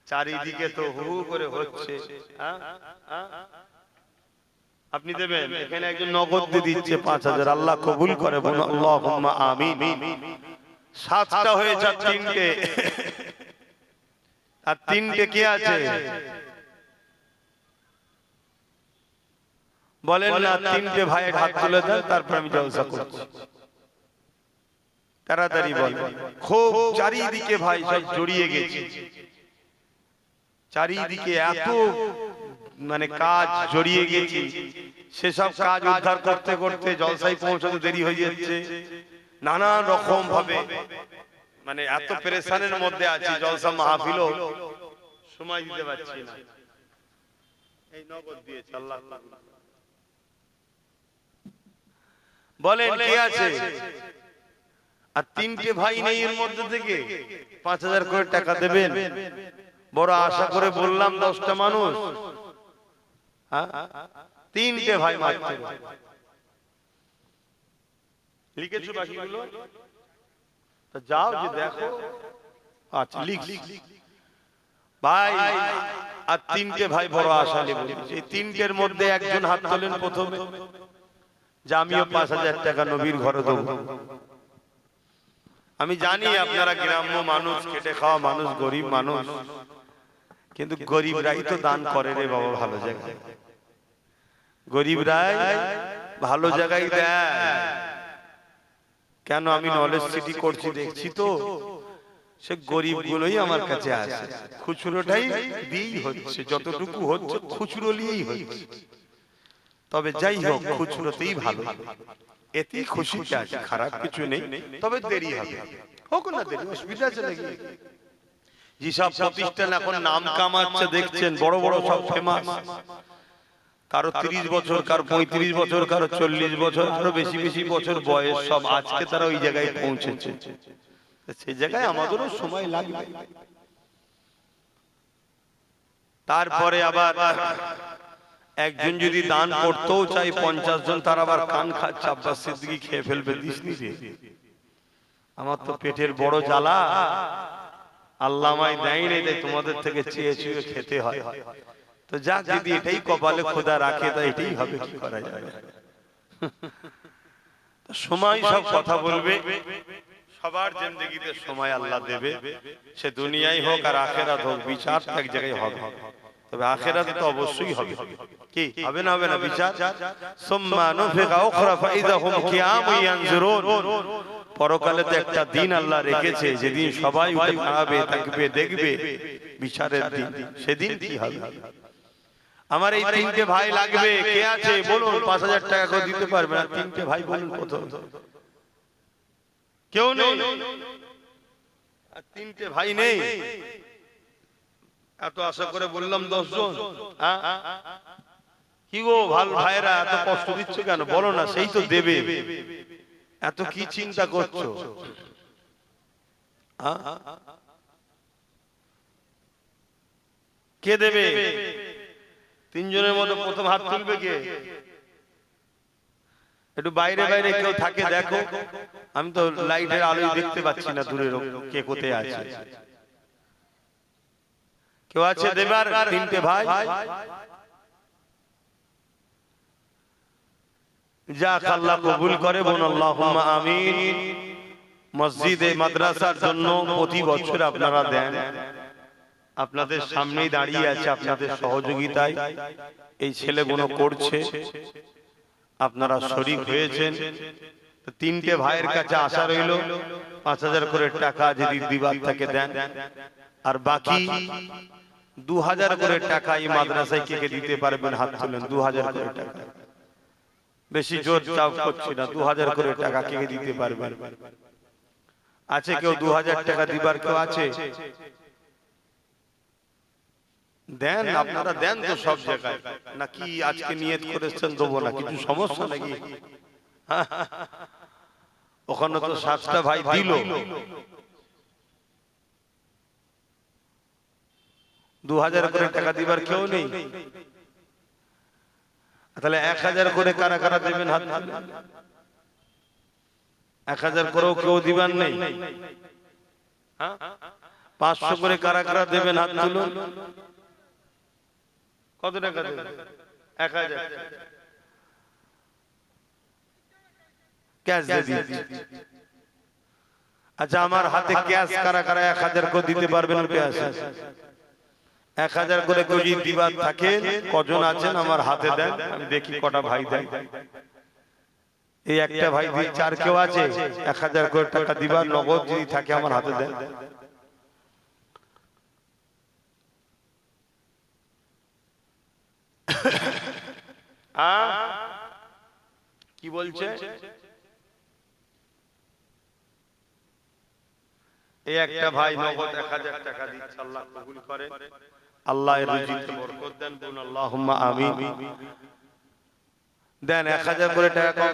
চারিদিকে তো হু করে হচ্ছে। আপনি দেবেন? এখানে একজন নগদ দিয়ে দিচ্ছে 5000, আল্লাহ কবুল করে, বলুন আল্লাহুম্মা আমিন। 7টা হয়েছে, 3টে। আর 3টে কে আছে বলেন না? 3টে ভাইয়ের হাত তুলে দেন, তারপর আমি জলসা করছি। তাড়াতাড়ি বল। খুব চারিদিকে ভাই সব জড়িয়ে গেছে, চারিদিকে এত মানে কাজ জড়িয়ে গেছে, সেসব কাজ উদ্ধার করতে করতে জলসায় পৌঁছতে দেরি হয়ে যাচ্ছে। নানান রকম ভাবে মানে এত পেরেশানের মধ্যে আছি, জলসা মাহফিলও সময় দিতে পারছি না। এই নগদ দিয়েছে আল্লাহ। বলেন কে আছে? আর 3টে ভাই নেই এর মধ্যে থেকে 5000 করে টাকা দেবেন? বড় আশা করে বললাম 10টা মানুষ। 3টে ভাই মাত্র লিখেছো, বাকিগুলো তো যাও যে দেখো। আচ্ছা লিখ ভাই। আর 3টে ভাই বড় আশা নিয়ে বলেছে। এই 3টের মধ্যে একজন হাত তোলেন প্রথমে যে আমিও 5000 টাকা নবীর ঘরে দেবো। আমি জানি আপনারা গ্রাম্য মানুষ, খেটে খাওয়া মানুষ, গরিব মানুষ, কিন্তু গরিবরাই তো দান করে রে বাবা ভালো জায়গায়। গরিবরাই ভালো জায়গায় দেয়। কেন আমি নলেজ সিটি করছি দেখছি তো, সে গরিব গুলোই আমার কাছে আসে, খুচরোটাই দিয়েই হচ্ছে, যতটুকু হচ্ছে খুচরো নিয়েই হচ্ছে। তবে যাই হোক, খুচরোতেই ভালো, এতেই খুশিতে আছে, খারাপ কিছু নেই। তবে দেরি হবে, হোক না দেরি, অসুবিধা আছে নাকি? যেসব প্রতিষ্ঠান এখন নাম কামাচ্ছে দেখছেন, বড় বড় সব ফেমাস, কারো 30 বছর, কারো 35 বছর, কারো 40 বছর, আরো বেশি বেশি বছর বয়স, সব আজকে তারা ওই জায়গায় পৌঁছেছে। সেই জায়গায় আমাদেরও সময় লাগবে। তারপরে আবার একজন যদি দান করতেও চাই 50 জন, তার আবার কান খাচ্ছে, আব্বাস সিদ্দিকী খেয়ে ফেলবে, দিসনি রে, আমার তো পেটের বড় জ্বালা, আল্লাহ আমায় দেয়নি, তাই তোমাদের থেকে চেয়ে চেয়ে খেতে হয়। তো যাক, যদি এটাই কপালে খোদা রাখে তা এটাই হবে, কি করা যাবে। সময় সব কথা বলবে, সবার জিন্দেগিতে সময় আল্লাহ দেবে, সে দুনিয়ায় হোক আর আখেরাত হোক, বিচার এক জায়গায় হবে। তবে আখেরাতে তো অবশ্যই হবে, কি হবে না হবে না বিচার। সুম্মা নুফিকা উখরা ফাইদা হুম কিয়ামুন ইয়ানজুরুন। পরকালে তো একটা দিন আল্লাহ রেখেছে, যেদিন সবাই উঠে দাঁড়াবে, তাকবে, দেখবে, বিচারের দিন। সেদিন কি হবে? আমার এই 3টে ভাই লাগবে, কে আছে বলুন? 5000 টাকা করে দিতে পারবে না? 3টে ভাই বলুন কত? কেউ নেই, আর 3টে ভাই নেই। এত আশা করে বললাম 10 জন। কি গো ভালো ভাইরা, এত কষ্ট দিচ্ছ কেন? বলো না, সেই তো দেবে, এত কি চিন্তা করছো? কে দেবে? 3 জনের মধ্যে প্রথম হাত তুলবে কে? একটু বাইরে বাইরে কেউ থাকে দেখো, আমি তো লাইটের আলোয় দেখতে পাচ্ছি না দূরের কে কোথায় আছে। কেউ আছে দেবার? 3টে ভাই, যাক আল্লাহ কবুল করে, বোন আল্লাহুম্মা আমিন। মসজিদে মাদ্রাসার জন্য প্রতি বছর আপনারা দেন, আপনাদের সামনেই দাঁড়িয়ে আছে, আপনাদের সহযোগিতায় এই ছেলেগুলো করছে, আপনারা শরীক হয়েছেন। 3টে ভাইয়ের কাছে আশা রইল 5000 করে টাকা যদি দিবার থাকে দেন, আর বাকি 2000 করে টাকা এই মাদ্রাসায় কে কে দিতে পারবেন হাত তুলেন। 2000 করে টাকা, বেশি জোর চাপ করছি না, 2000 করে টাকা কে কে দিতে পারবেন? আছে কেউ 2000 টাকা দিবার? কেউ আছে? দেন, আপনারা দেন তো সব জায়গায়, নাকি আজকে নিয়ত করেছেন দেবো না? কিছু সমস্যা নাকি? ওখানে তো 7টা ভাই দিল, 2000 করে টাকা দিবার কেউ নেই, তাহলে 1000 করে কারা কারা দেবেন হাত তুলে? 1000 করেও কেউ দিবার নেই। 500 করে কারা কারা দেবেন হাত তুলুন? কত টাকা দেবেন? 1000 ক্যাশ দিয়ে দিচ্ছি। আচ্ছা, আমার হাতে ক্যাশ কারা কারা 1000 করে দিতে পারবেন? ক্যাশ 1000 করে কেউ যদি দিবার থাকে, কজন আছেন আমার হাতে দেন, আমি দেখি কটা ভাই দেন। এই একটা ভাই দিচ্ছে, আর কেউ আছে 1000 করে টাকা দিবার নগদ যদি থাকে আমার হাতে দেন। কি বলছে? এই একটা ভাই নগদ 1000 টাকা দিচ্ছে, আল্লাহ কবুল করে, আল্লাহ এর রিজিকে বরকত দেন, বলুন আল্লাহুম্মা আমিন। দেন 1000 করে টাকা।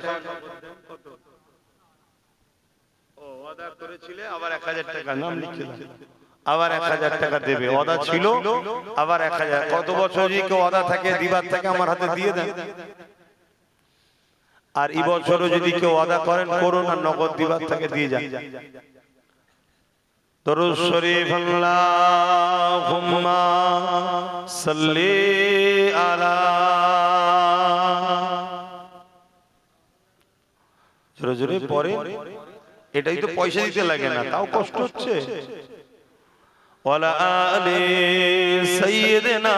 ও ওয়াদা করেছিলে, আবার 1000 টাকা নাম লিখে দাও, আবার 1000 টাকা দেবে। ওয়াদা ছিল, আবার 1000। কত বছর যদি কেউ ওয়াদা থাকে দিবার থাকে আমার হাতে দিয়ে দেন। আর এই বছরও যদি কেউ ওয়াদা করেন করুন, আর নগদ দিবার থাকে দিয়ে যান। দরুদ শরীফ আল্লাহুম্মা সাল্লি আলা। জোরে জোরে পড়ে, এটাই তো পয়সা দিতে লাগে না, তাও কষ্ট হচ্ছে। ওয়ালা আলি সাইয়্যিদিনা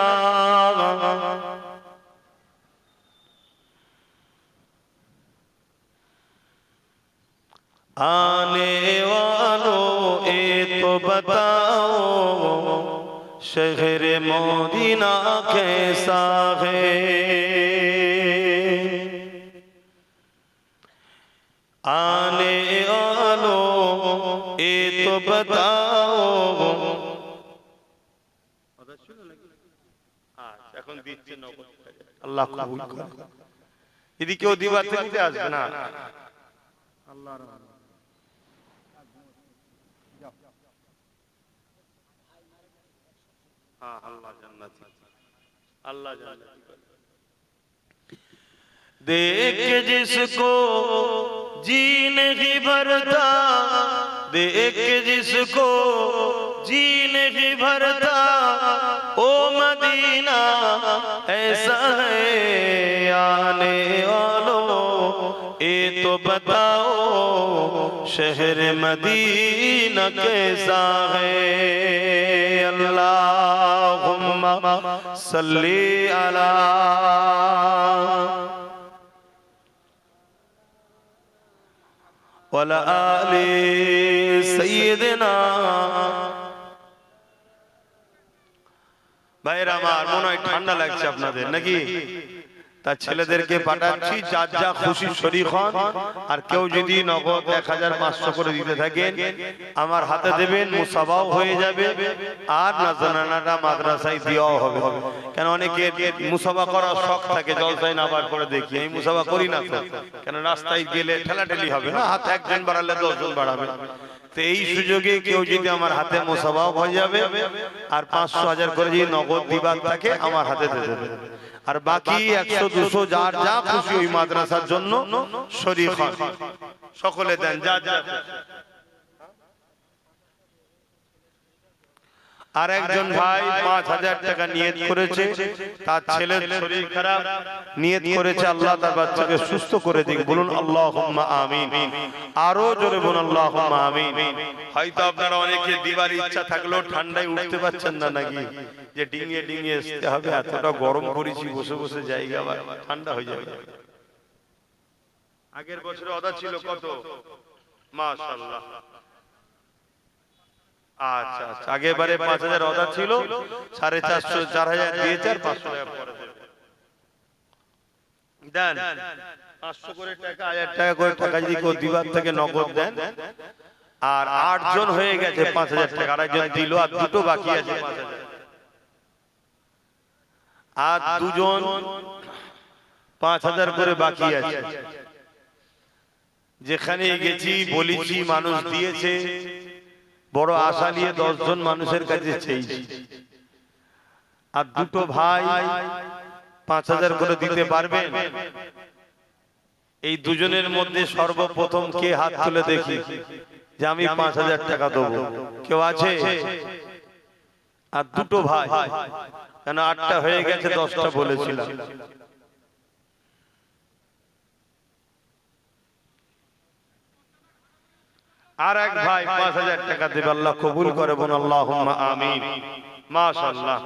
आने वालों ये तो बताओ शहर मदीना कैसा है, आने वालों ये तो बताओ। এখন দিচ্ছে নগদ, আল্লাহ কবুল করে। এদিকেও দিবা থেকে আসবে না, আল্লাহর अल्लाह जन्नती, अल्लाह जन्नती। देख जिसको जी नहीं भरता, देख जिसको जी नहीं भरता, ओ मदीना ऐसा है, आने वालों ये तो बताओ शहर मदीना कैसा है। अल्लाहुम्मा सल्ली अला वाला आले सय्यिदना। ভাইরা আমার, মনে হয় ঠান্ডা লাগছে আপনাদের নাকি? তার ছেলেদেরকে পাঠাচ্ছি, যার যা খুশি শরীক হন। আর কেউ যদি নগদ 1500 করে দিতে থাকেন আমার হাতে দেবেন, মুসাবাও হয়ে যাবে, আর নাজরানাটা মাদ্রাসায় দেওয়াও হবে। কেন অনেকে মুসাবা করার শখ থাকে, জলসায় নাবার পরে দেখি, আমি মুসাবা করি না তো, কেন রাস্তায় গেলে ঠেলাঠেলি হবে না, হাতে একজন বাড়ালে 10 জন বাড়াবে। তো এই সুযোগে কেউ যদি আমার হাতে মুসাবাও হয়ে যাবে, আর 500-1000 করে যদি নগদ দিবার থাকে আমার হাতে দিয়ে দেবে, আর বাকি 100-200 যার যা খুশি ওই মাদ্রাসার জন্য শরীক হন, সকলে দেন যা যা। আর একজন ভাই 5000 টাকা নিয়ত করেছে, তার ছেলের শরীর খারাপ, নিয়ত করেছে আল্লাহ তার বাচ্চাকে সুস্থ করে দিক, বলুন আল্লাহুম্মা আমিন। আরো জোরে বলুন আল্লাহুম্মা আমিন। হয়তো আপনারা অনেকে দিবার ইচ্ছা থাকলেও ঠান্ডায় উঠতে পারছেন না নাকি, যে ডিঙিয়ে ডিঙিয়ে আসতে হবে, এতটা গরম করেছি, বসে বসে জায়গা ঠান্ডা হয়ে যাবে। আগের বছরে অদা ছিল কত? মাশাআল্লাহ। আচ্ছা আচ্ছা, আগেবারে 5000 অর্ডার ছিল, 450 4000 দিয়েছে, আর 500 টাকা পরে দেন। 500 করে টাকা, 1000 টাকা করে টাকা যদি কেউ দিবার থেকে নগদ দেন, আর 8 জন হয়ে গেছে 5000 টাকা, আর একজন দিল, আর দুটো বাকি আছে 5000, আর দুজন 5000 করে বাকি আছে। যেখানে গেছি বলেছি, মানুষ দিয়েছে, বড় আশা নিয়ে 10 জন মানুষের কাছে চেয়েছি, আর দুটো ভাই 5000 করে দিতে পারবেন? এই দুজনের মধ্যে সর্বপ্রথম কে হাত তুলে দেখি যে আমি 5000 টাকা দেবো? কেউ আছে? আর দুটো ভাই, কেন 8টা হয়ে গেছে, 10টা বলেছিলাম। আর এক ভাই 5000 টাকা দেবে, আল্লাহ কবুল করে, বলুন আল্লাহুম্মা আমিন। মাশাআল্লাহ।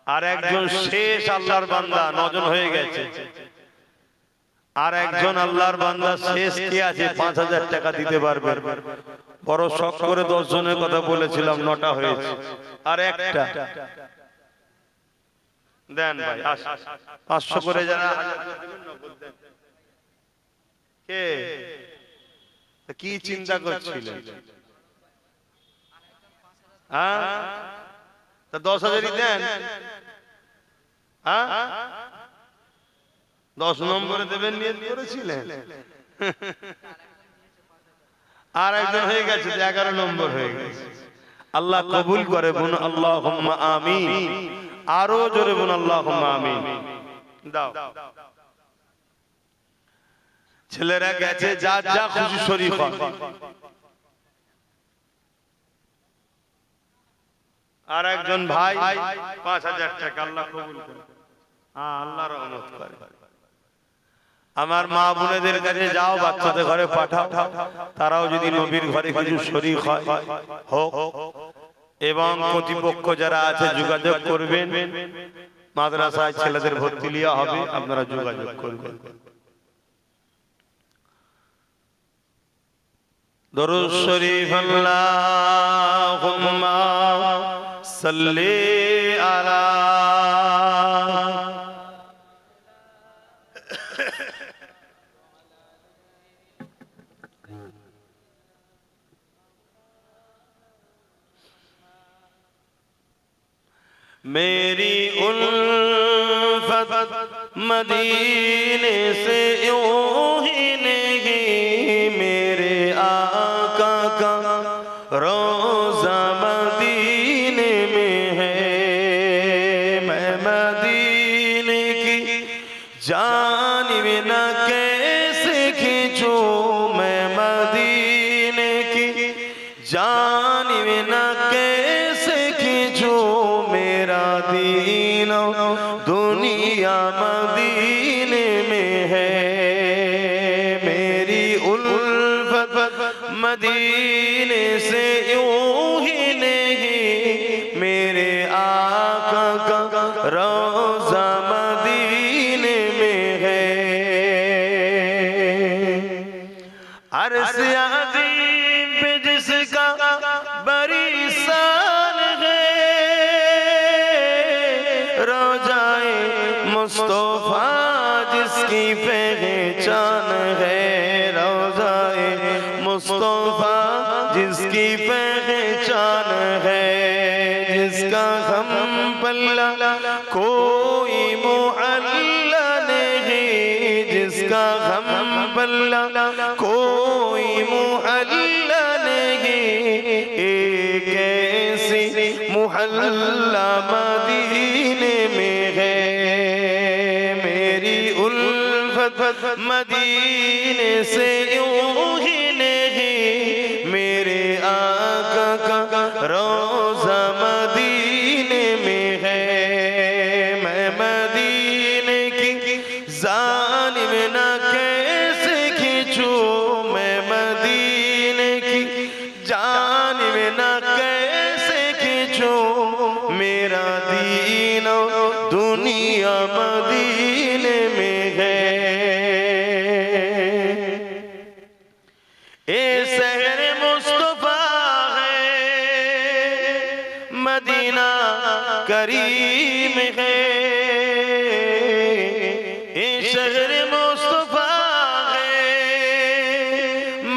আর একজন শেষ আল্লাহর বান্দা, 9 জন হয়ে গেছে, আর একজন আল্লাহর বান্দা শেষ কে আছে 5000 টাকা দিতে পারবে? বড় শখ করে 10 জনের কথা বলেছিলাম, 9টা হয়েছে, আর একটা দেন ভাই। 500 করে যারা কে কি চিন্তা করছিলেন? হ্যাঁ, তা 10,000ই দেন। হ্যাঁ, 10 নম্বরে দেবেন নিয়ত করেছিলেন, আর একজন হয়ে গেছে 11 নম্বর হয়ে গেছে। আল্লাহ কবুল করে, বলুন আল্লাহুম্মা আমিন। আরো জোরে বলুন আল্লাহুম্মা আমিন। দাও, ছেলেরা গেছে, যা যা খুশি শরীক হন। আর একজন ভাই 5000 টাকা, আল্লাহ কবুল করে, আল্লাহ রহমত করে। আমার মা বোনেদের কাছে যাও, বাচ্চাদের ঘরে পাঠাও, তারাও যদি নবীর ঘরে কিছু শরীক হয় হোক, এবং কর্তৃপক্ষ যারা আছে যোগাযোগ করবেন। মাদ্রাসায় ছেলেদের ভর্তি লিয়া হবে, আপনারা যোগাযোগ করবেন। দরুদ শরীফ আল্লাহুম্মা সাল্লি আলা मेरी उल्फत मदीने से यूं ही नहीं, मेरे आका का रोज़ा मदीने में है। मैं मदीने की जानिब न कैसे खींचूं, मैं मदीने की जानिब न कैसे खींचूं, मेरा दीन दुनिया मदीने में है। मेरी उल्फत मदीने से यूं ही नहीं, मेरे आका का रोज़ा मदीने में है। अर्श अज़ीम पे जिसका बड़ी शान है, रोज़ाए मुस्तफ़ा जिसकी पहचान है, रोज़ाए मुस्तफ़ा जिसकी पहचान है, जिसका हम पल्ला कोई मुअल्ला नहीं, जिसका हम पल्ला कोई मुअल्ला नहीं, एक ऐसी मुहल्ला मदीने में है। मेरी उल्फत मदीने से यूं ही नहीं, मेरे आका का रोज़ा मदीने में है। मैं मदीने की जानिब न कैसे खींचूं, मैं मदीने की जानिब न कैसे खींचूं, मेरा दीन दुनिया मदीने में है। ए शहर मुस्तफा है, मदीना करीम है। ए शहर मुस्तफा है,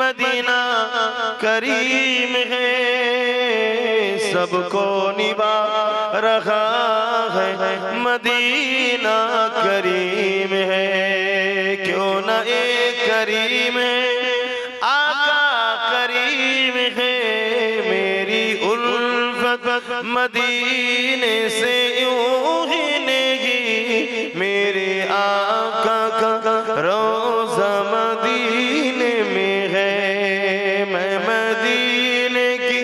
मदीना करीम है। सबको निभा रहा है मदीना करीम है। क्यों न एक करीम है, आका करीम है। मेरी उल्फत मदीने से यूं ही नहीं, मेरे आका का रोज़ा मदीने में है। मैं मदीने की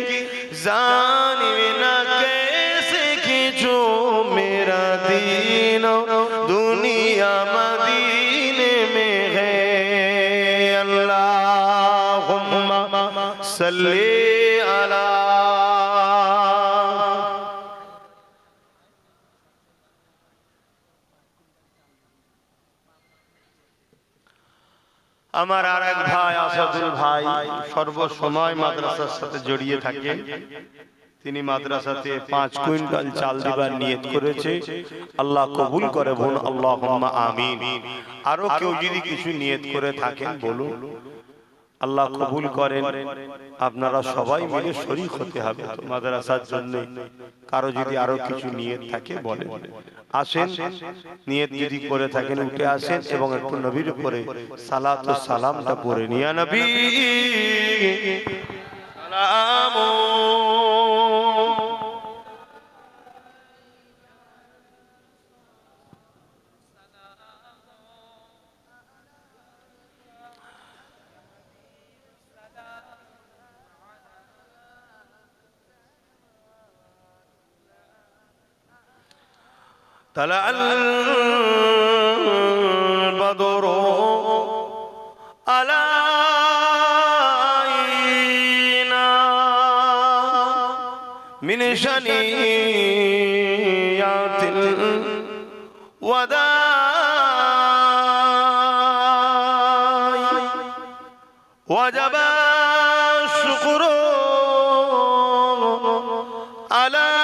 जानिब न कैसे खींचूं, मेरा दीन दुनिया मदीने में है। अल्लाहुम्मा सल्ली अला। আমার আর এক ভাই আসাদুল ভাই সর্বসময় মাদ্রাসার সাথে জড়িয়ে থাকে। তিনি মাদ্রাসাতে 5 কুইন্টাল চাল দিবার নিয়ত করেছে। আল্লাহ কবুল করে বোন, আল্লাহুম্মা আমিন। আরো কেউ যদি কিছু নিয়ত করে থাকেন বলুন, আল্লাহ কবুল করেন। আপনারা সবাই মিলে শরীক হতে হবে মাদ্রাসার জন্য। কারো যদি আরো কিছু নিয়ত থাকে বলেন, আসেন। নিয়ত যদি করে থাকেন উঠে আসেন এবং একটু নবীর উপরে সালাত ও সালামটা পড়ে নিয়া নবী সালামু। طلع البدر علينا من شنيعات الوداع وجب الشكر علينا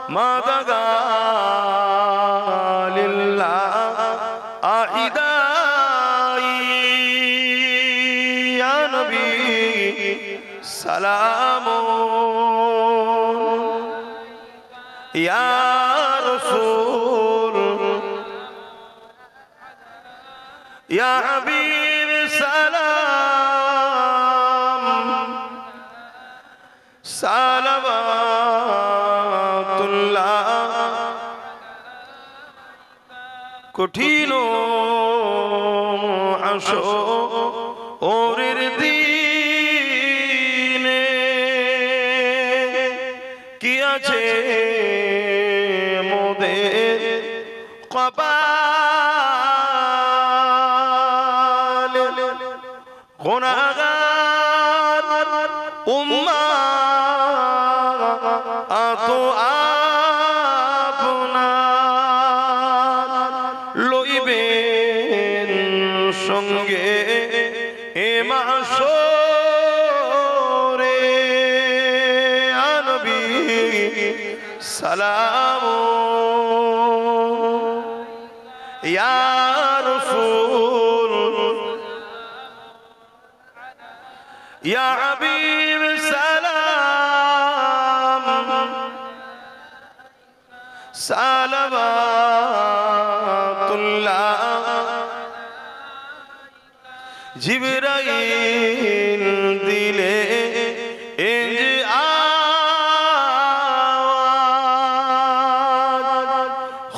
ما دغى لله أعدائي يا نبي سلام يا رسول يا حبيب سلام صلوات الله কঠিন হাসরের দিনে কি আছে মোদের কপালে গুনাহগার উম্মাত আপনার লইবেন সঙ্গে এ মাশরে ইয়া নবী সালাম ইয়া রাসূল ইয়া হাবিব সালাম সালাওয়াতুল্লাহ জিবরাইল দিলে এই যে আওয়াজ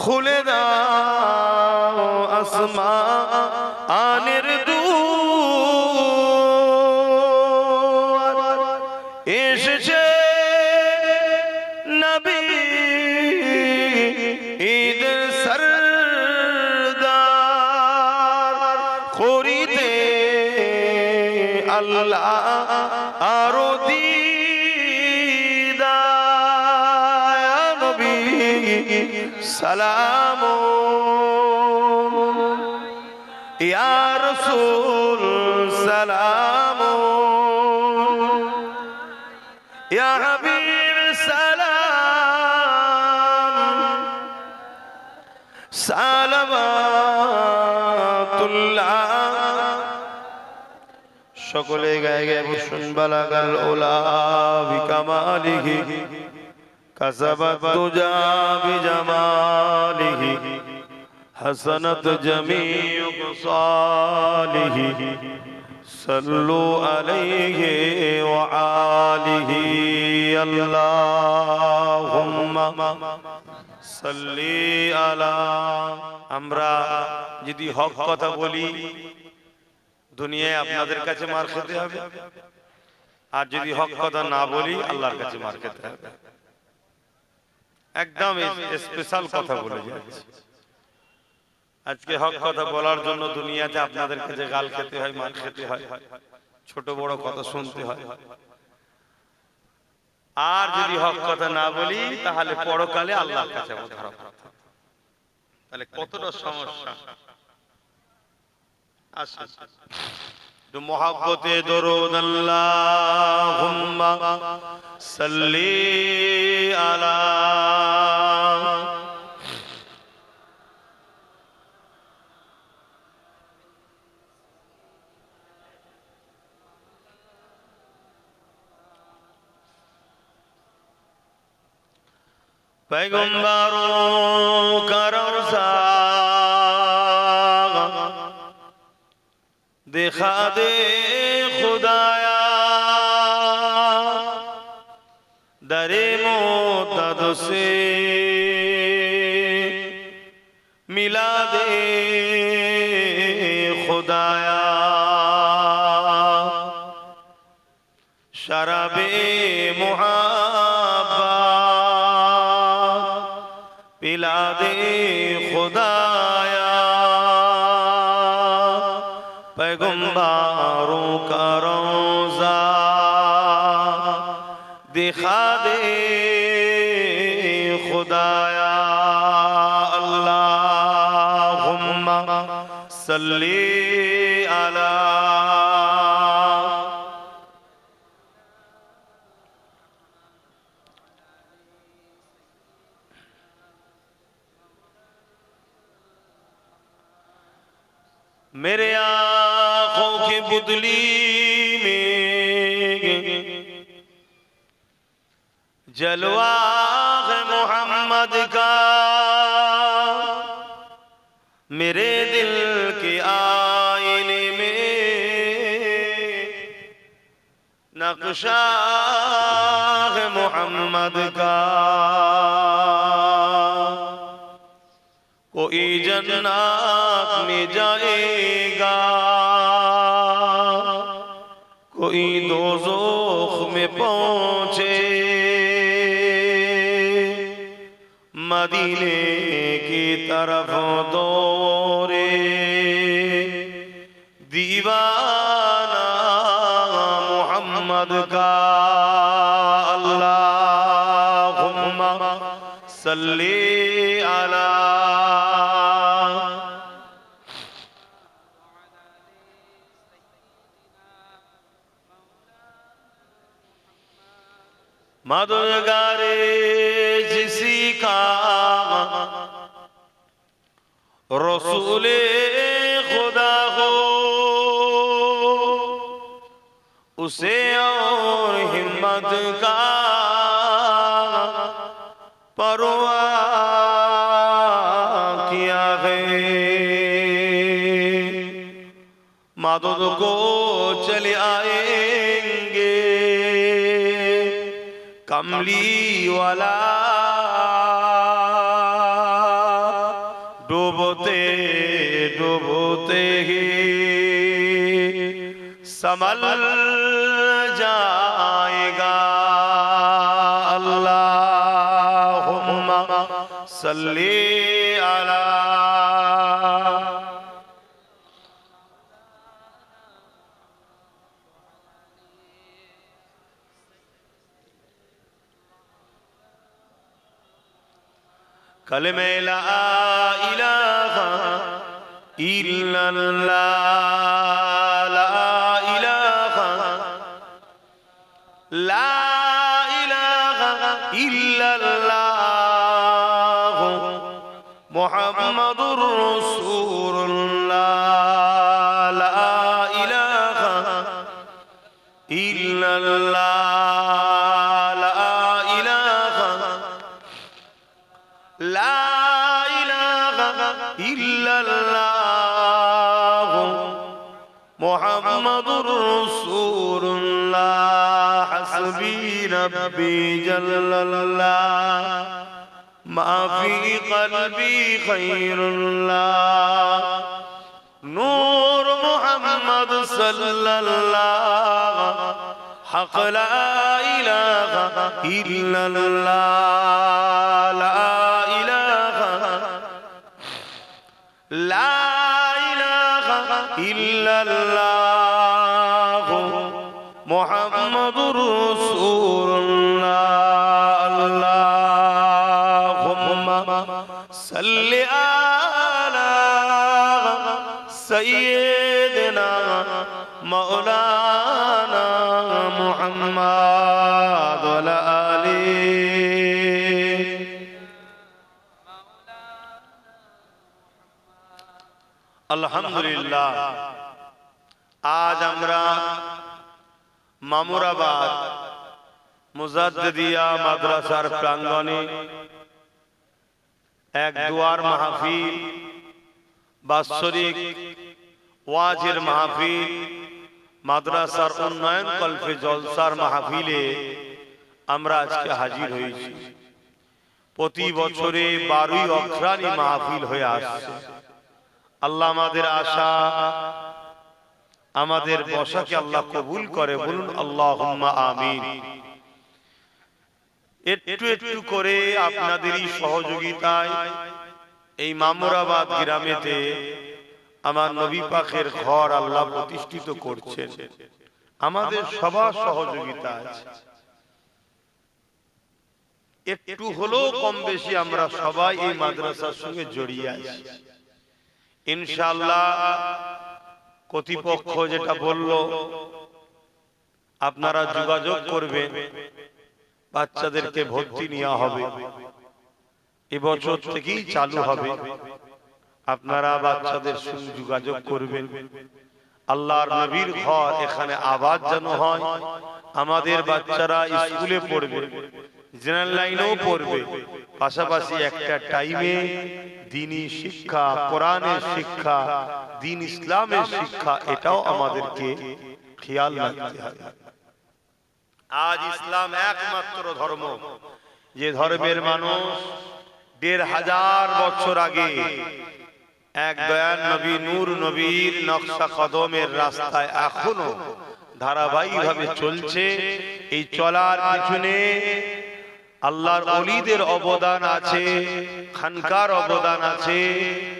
খুলে দাও আসমানের দুয়ার এসেছে নবী ঈদের সরদার করিতে আল্লাহ আরো দিদার নবী সালাম ইয়া রাসূল সালাম ইয়া হাবিব সালাম সালাওয়াতুল্লাহ সকলে গায়ে গায়ে বসুন বালাগাল ওলা বিকামালিহি কাসাবাত তুজা বিজামালিহি হাসানাত জামিউ সালিহি সাল্লু আলাইহি ওয়া আলিহি আল্লাহুম্মা সাল্লি আলা। আমরা যদি হক কথা বলি দুনিয়ায় আপনাদের কাছে মার খেতে হবে, আর যদি হক কথা না বলি আল্লাহর কাছে মার খেতে হবে। একদম স্পেশাল কথা বলে যাচ্ছি। আজকে হক কথা বলার জন্য দুনিয়াতে আপনাদের কাছে গাল খেতে হয়, মার খেতে হয়, ছোট বড় কথা শুনতে হয়। আর যদি হক কথা না বলি তাহলে পরকালে আল্লাহর কাছে ধরা পড়তে হবে। তাহলে কতটা সমস্যা। আসুন তো মোহাব্বতে দরুদ আল্লাহুম্মা সাল্লি আলা पैगंबरों का रोज़ा दिखा दे खुदाया, दरे मोतद से मिला दे खुदाया, शराबे मुहब्बत पिला दे खुदाया। सल्ली अला मेरे आँखों की बुदली में जलवा है मोहम्मद का, मेरे दिल के आईने में नक्शा है मोहम्मद का। कोई जन्नत में जाएगा, कोई दोज़ख में पहुंचे, मदीने की तरफ दौड़े दीवाना मोहम्मद का। अल्लाहुम्मा सल्ली अला मददगारे जिसी का रसूले खुदा हो, उसे और हिम्मत का परवाह किया है। मदद को चले आएंगे कमली वाला, डूबते डूबते ही संभल जाएगा। अल्लाहुम्मा सल्ली अला कलमे ला इलाहा इल्लल्लाह, ला इलाहा इल्लल्लाह मुहम्मदुर रसूलुल्लाह, ला इलाहा इल्लल्लाह, ला इलाहा इल्लल्लाह मुहम्मदुर रसूलुल्लाह। हस्बी रब्बी जल्लल्लाह मा फी क़ल्बी खैरुल्लाह, नूर मुहम्मद सल्लल्लाह हक़ ला इलाहा इल्लल्लाह, ला इलाहा इल्लल्लाह मुहम्मदुर रसूलुल्लाह। अल्लाहुम्मा सल्लि अला सय्यिदिना मौलाना मुहम्मद व अला आलिहि। अल्हम्दुलिल्लाह, आज আমরা মামুরাবাদ মুজাদ্দিদিয়া মাদ্রাসার প্রাঙ্গণে এক দুয়ার মাহফিল, বাৎসরিক ওয়াজের মাহফিল, মাদ্রাসার উন্নয়ন কল্পে জলসার মাহফিলে আমরা আজকে হাজির হয়েছি। প্রতি বছরে 12ই অঘ্রাণী মাহফিল হয়ে আসছে। আল্লাহ আমাদের আশা, আমাদের বসাকে আল্লাহ কবুল করে, বলুন আল্লাহুম্মা আমিন। একটু একটু করে আপনাদেরই সহযোগিতায় এই মামুরাবাদ গ্রামেতে আমার নবী পাকের ঘর আল্লাহ প্রতিষ্ঠিত করছেন। আমাদের সবার সহযোগিতা আছে, একটু হলেও কম বেশি আমরা সবাই এই মাদ্রাসার সঙ্গে জড়িয়ে আছি। ইনশাআল্লাহ কর্তৃপক্ষ যেটা বলল আপনারা যোগাযোগ করবেন, বাচ্চাদেরকে ভর্তি নেওয়া হবে, এবছর থেকেই চালু হবে। আপনারা বাচ্চাদের সঙ্গে যোগাযোগ করবেন। আল্লাহর নবীর ঘর এখানে আবাদ যেন হয়, আমাদের বাচ্চারা স্কুলে পড়বে, জেনারেল লাইনেও পড়বে, পাশাপাশি একটা টাইমে দ্বীনি শিক্ষা, কোরআনের শিক্ষা, দ্বীন ইসলামের শিক্ষা, এটাও আমাদেরকে খেয়াল রাখতে হবে। আজ ইসলাম একমাত্র ধর্ম যে ধর্মের মানুষ ১৫০০ বছর আগে এক দয়াল নবী নূর নবীর নকশা কদমের রাস্তায় এখনো ধারাবাহিকভাবে চলছে। এই চলার পিছনে আল্লাহর ওলিদের অবদান আছে, খানকার অবদান আছে,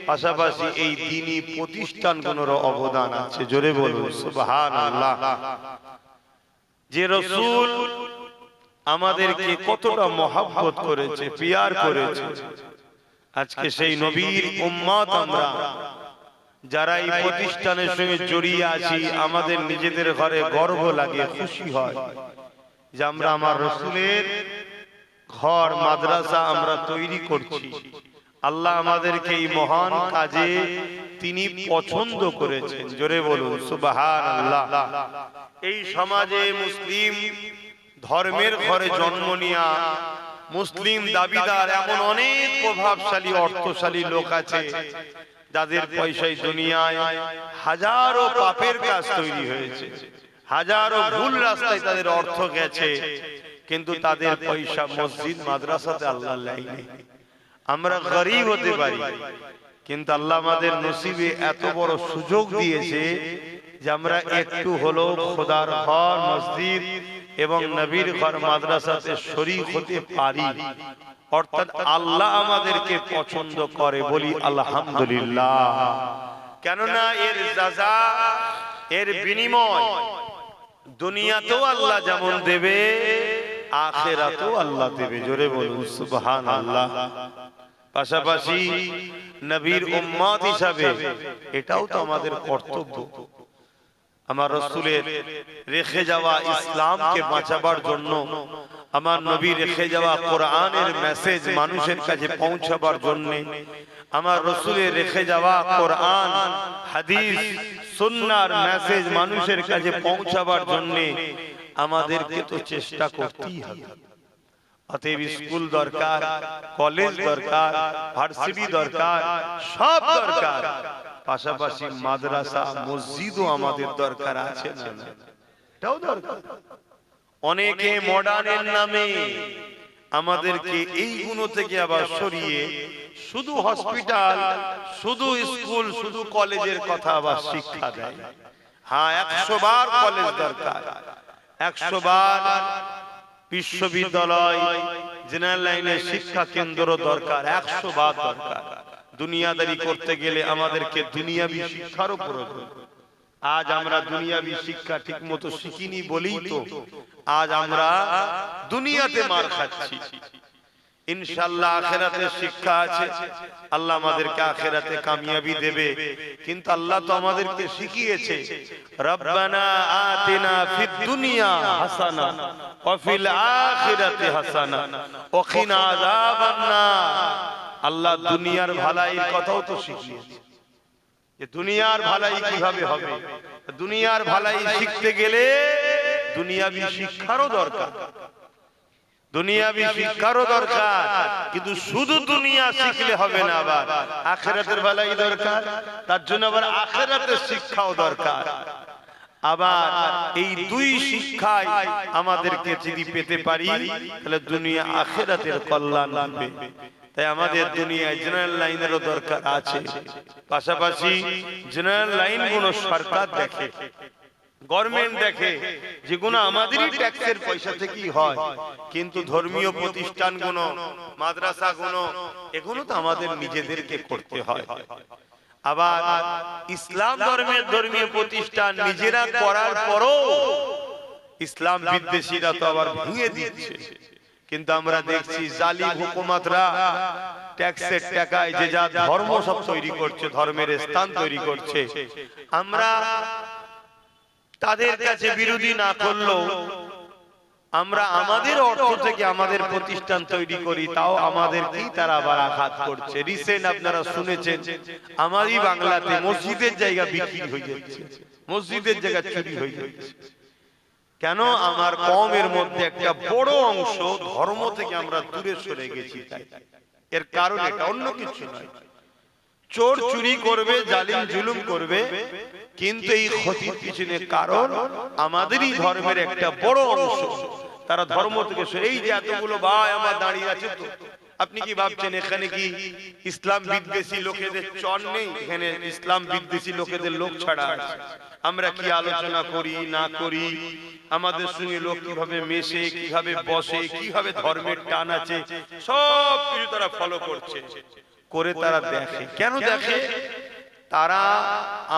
পাশাপাশি এই দ্বীনি প্রতিষ্ঠানগুলোর অবদান আছে। জোরে বলুন সুবহানাল্লাহ। যে রাসূল আমাদেরকে কতটা মহব্বত করেছে, পিয়ার করেছে, আজকে সেই নবীর উম্মত আমরা যারা এই প্রতিষ্ঠানের সঙ্গে জড়িয়ে আছি, আমাদের নিজেদের ঘরে গর্ব লাগে, খুশি হয় যে আমরা আমার রাসূলের ঘর মাদ্রাসা আমরা তৈরি করছি। আল্লাহ আমাদেরকে এই মহান কাজে তিনি পছন্দ করেছেন। জোরে বলুন সুবহানাল্লাহ। এই সমাজে মুসলিম ধর্মের ঘরে জন্ম নিয়া মুসলিম দাবিদার এমন অনেক প্রভাবশালী অর্থশালী লোক আছে যাদের পয়সায় দুনিয়ায় হাজারো পাপের কাজ তৈরি হয়েছে, হাজারো ভুল রাস্তায় তাদের অর্থ গেছে, কিন্তু তাদের পয়সা মসজিদ মাদ্রাসাতে আল্লাহ লাইনে। আমরা গরিব হতে পারি, কিন্তু আল্লাহ আমাদের নসিবে এত বড় সুযোগ দিয়েছে যে আমরা একটু হলো খোদার ঘর মসজিদ এবং নবীর ঘর মাদ্রাসাতে শরীক হতে পারি। অর্থাৎ আল্লাহ আমাদেরকে পছন্দ করে, বলি আলহামদুলিল্লাহ। কেননা এর যাজা, এর বিনিময় দুনিয়াতেও আল্লাহ যেমন দেবে, আখিরাতেও আল্লাহ দেবে। জোরে বলুন সুবহানাল্লাহ। পাশাপাশি নবীর উম্মত হিসাবে এটাও তো আমাদের কর্তব্য। আমার রাসূলের রেখে যাওয়া ইসলামকে বাঁচাবার জন্য, আমার নবী রেখে যাওয়া কোরআনের মেসেজ মানুষের কাছে পৌঁছাবার জন্য, আমার রাসূলের রেখে যাওয়া কোরআন হাদিস সুন্নাহর মেসেজ মানুষের কাছে পৌঁছাবার জন্য আমাদেরকে তো চেষ্টা করতেই হবে। অতএব স্কুল দরকার, কলেজ দরকার, ভার্সিটি দরকার, সব দরকার, পাশাপাশি মাদ্রাসা মসজিদও আমাদের দরকার আছে না? এটাও দরকার। অনেকে মডার্নের নামে আমাদেরকে এইগুলো থেকে আবার সরিয়ে শুধু হসপিটাল, শুধু স্কুল, শুধু কলেজের কথা আবার শিক্ষা দেয়। হ্যাঁ, 100 বার কলেজ দরকার, 100 বার বিশ্ববিদ্যালয়, জেনারেল লাইনের শিক্ষা কেন্দ্র দরকার, 100 বার দরকার। দুনিয়াদারি করতে গেলে আমাদেরকে দুনিয়াবি শিক্ষারও প্রয়োজন। আজ আমরা দুনিয়াবি শিক্ষা ঠিক মতো শিখিনি বলেই তো আজ আমরা দুনিয়াতে মার খাচ্ছি। ইনশাআল্লাহ আখিরাতের শিক্ষা আছে, আল্লাহ আমাদেরকে আখিরাতে কামিয়াবি দেবে। কিন্তু আল্লাহ তো আমাদেরকে শিখিয়েছে, রব্বানা আতিনা ফিদ দুনিয়া হাসানা ওয়া ফিল আখিরাতি হাসানা ওয়া কিনা আযাবান নার। আল্লাহ দুনিয়ার ভালাইয়ের কথাও তো শিখিয়েছে যে দুনিয়ার ভালাই কিভাবে হবে। দুনিয়ার ভালাই শিখতে গেলে দুনিয়াবি শিক্ষারও দরকার, দুনিয়াবি শিক্ষারও দরকার। কিন্তু শুধু দুনিয়া শিখলে হবে না, আবার আখিরাতের ভালাই দরকার, তার জন্য আবার আখিরাতের শিক্ষাও দরকার। আবার এই দুই শিক্ষাই আমাদেরকে যদি পেতে পারি তাহলে দুনিয়া আখিরাতের কল্যাণ হবে। তাই আমাদের দুনিয়ায় জেনারেল লাইনেরও দরকার আছে। পাশাপাশি জেনারেল লাইন গুলো সরকার দেখে, গভর্নমেন্ট দেখে, যেগুলো আমাদেরই ট্যাক্সের পয়সা থেকেই হয়। কিন্তু ধর্মীয় প্রতিষ্ঠানগুলো, মাদ্রাসাগুলো, এগুলো তো আমাদের নিজেদেরকে করতে হয়। আবার ইসলাম ধর্মের ধর্মীয় প্রতিষ্ঠান নিজেরা করার পরও ইসলাম বিদ্বেষীরা তো আবার ভেঙে দিচ্ছে। কিন্তু আমরা দেখছি জালিম হুকুমতরা ট্যাক্সের টাকায় যে যা ধর্ম সব তৈরি করছে, ধর্মের স্থান তৈরি করছে, আমরা তাদের কাছে বিরোধী না করলেও আমরা আমাদের অর্থ থেকে আমাদের প্রতিষ্ঠান তৈরি করি, তাও আমাদেরকেই তারা আবার আঘাত করছে। রিসেন্ট আপনারা শুনেছেন আমারই বাংলাতে মসজিদের জায়গা বিক্রি হয়ে যাচ্ছে, মসজিদের জায়গা চুরি হয়ে যাচ্ছে। কেন? আমার কওমের মধ্যে একটা বড় অংশ ধর্ম থেকে আমরা দূরে সরে গেছি, তাই। এর কারণ এটা, অন্য কিছু নয়। চোর চুরি করবে, জালিম জুলুম করবে, কিন্তু এই ক্ষতির পিছনে কারণ আমাদেরই ধর্মের একটা বড় অংশ তারা ধর্ম থেকে সরে। এই যে এতগুলো ভাই আমার দাঁড়িয়ে আছে, তো আপনি কি ভাবছেন এখানে কি ইসলাম বিদ্বেষী লোকেদের চর নেই? এখানে ইসলাম বিদ্বেষী লোকেদের লোক ছাড়া আছে। আমরা কি আলোচনা করি না করি, আমাদের সঙ্গে লোক কিভাবে মেশে, কিভাবে বসে, কিভাবে ধর্মের টান আছে, সব কিছু তারা ফলো করছে, করে তারা দেখে। কেন দেখে? তারা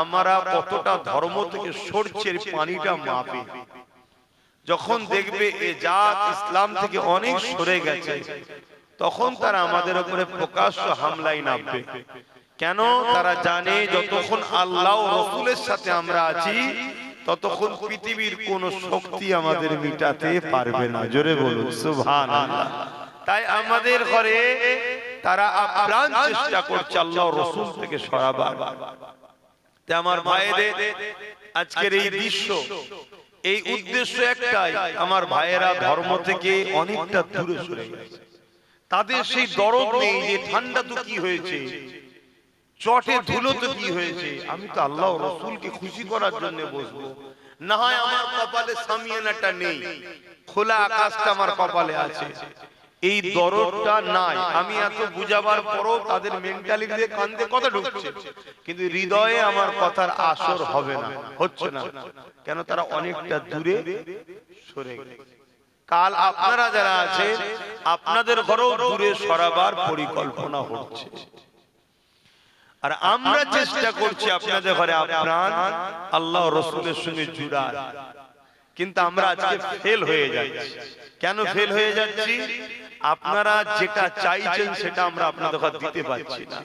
আমরা কতটা ধর্ম থেকে সরছে পানিটা মাপে। যখন দেখবে এ জাত ইসলাম থেকে অনেক সরে গেছে, তখন তারা আমাদের উপরে প্রকাশ্য হামলায় নামবে। কেন? তারা জানে যতক্ষণ আল্লাহ ও রাসূলের সাথে আমরা আছি, ততক্ষণ পৃথিবীর কোন শক্তি আমাদের মিটাতে পারবে না। জোরে বলুন সুবহানাল্লাহ। তাই আমাদের ঘরে তারা আপ্রাণ চেষ্টা করছে আল্লাহ ও রাসূল থেকে সরাবার। তাই আমার ভাইদের আজকের এই দৃশ্য, এই উদ্দেশ্য একটাই, আমার ভাইয়েরা ধর্ম থেকে অনেকটা দূরে সরে গেছে। তাদের সেই দরদ নেই যে ঠান্ডা তো কি হয়েছে, চটে ধুলো তো কি হয়েছে, আমি তো আল্লাহ ও রাসূলকে খুশি করার জন্য বসবো। না হয় আমার কপালে সামিয়ানাটা নেই, খোলা আকাশটা আমার কপালে আছে, এই দরদটা নাই। আমি এত বুঝাবার পরও তাদের মেন্টালিটিতে কান্দে কথা ঢুকছে, কিন্তু হৃদয়ে আমার কথার আসর হবে না, হচ্ছে না। কেন? তারা অনেকটা দূরে সরে গেছে। কাল আপনারা যারা আছে, আপনাদের ঘরেও দূরে সরাবার পরিকল্পনা হচ্ছে, আর আমরা চেষ্টা করছি আপনাদের ঘরে আপ্রাণ আল্লাহ রাসূলের সঙ্গে জুড়ার। কিন্তু আমরা আজকে ফেল হয়ে যাচ্ছি। কেন ফেল হয়ে যাচ্ছি? আপনারা যেটা চাইছেন সেটা আমরা আপনাদের ঘরে দিতে পারছি না।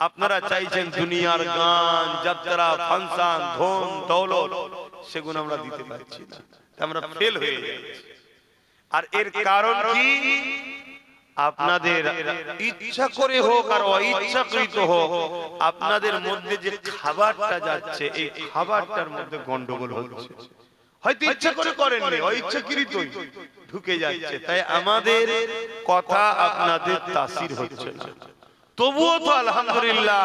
আপনারা চাইছেন দুনিয়ার গান, যাত্রা, ফাংশন, ধন দৌলত, সেগুলো আমরা দিতে পারছি না, আমরা ফেল হয়ে যাচ্ছি। আর এর কারণ কি? আপনাদের ইচ্ছা করে হোক আর অইচ্ছাকৃত হোক, আপনাদের মধ্যে যে খাবারটা যাচ্ছে, এই খাবারটার মধ্যে গন্ডগোল হচ্ছে। হয়তো ইচ্ছা করে করেননি, অইচ্ছাকৃতই ঢুকে যাচ্ছে। তাই আমাদের কথা আপনাদের তাসির হচ্ছে না। তবুও তো আলহামদুলিল্লাহ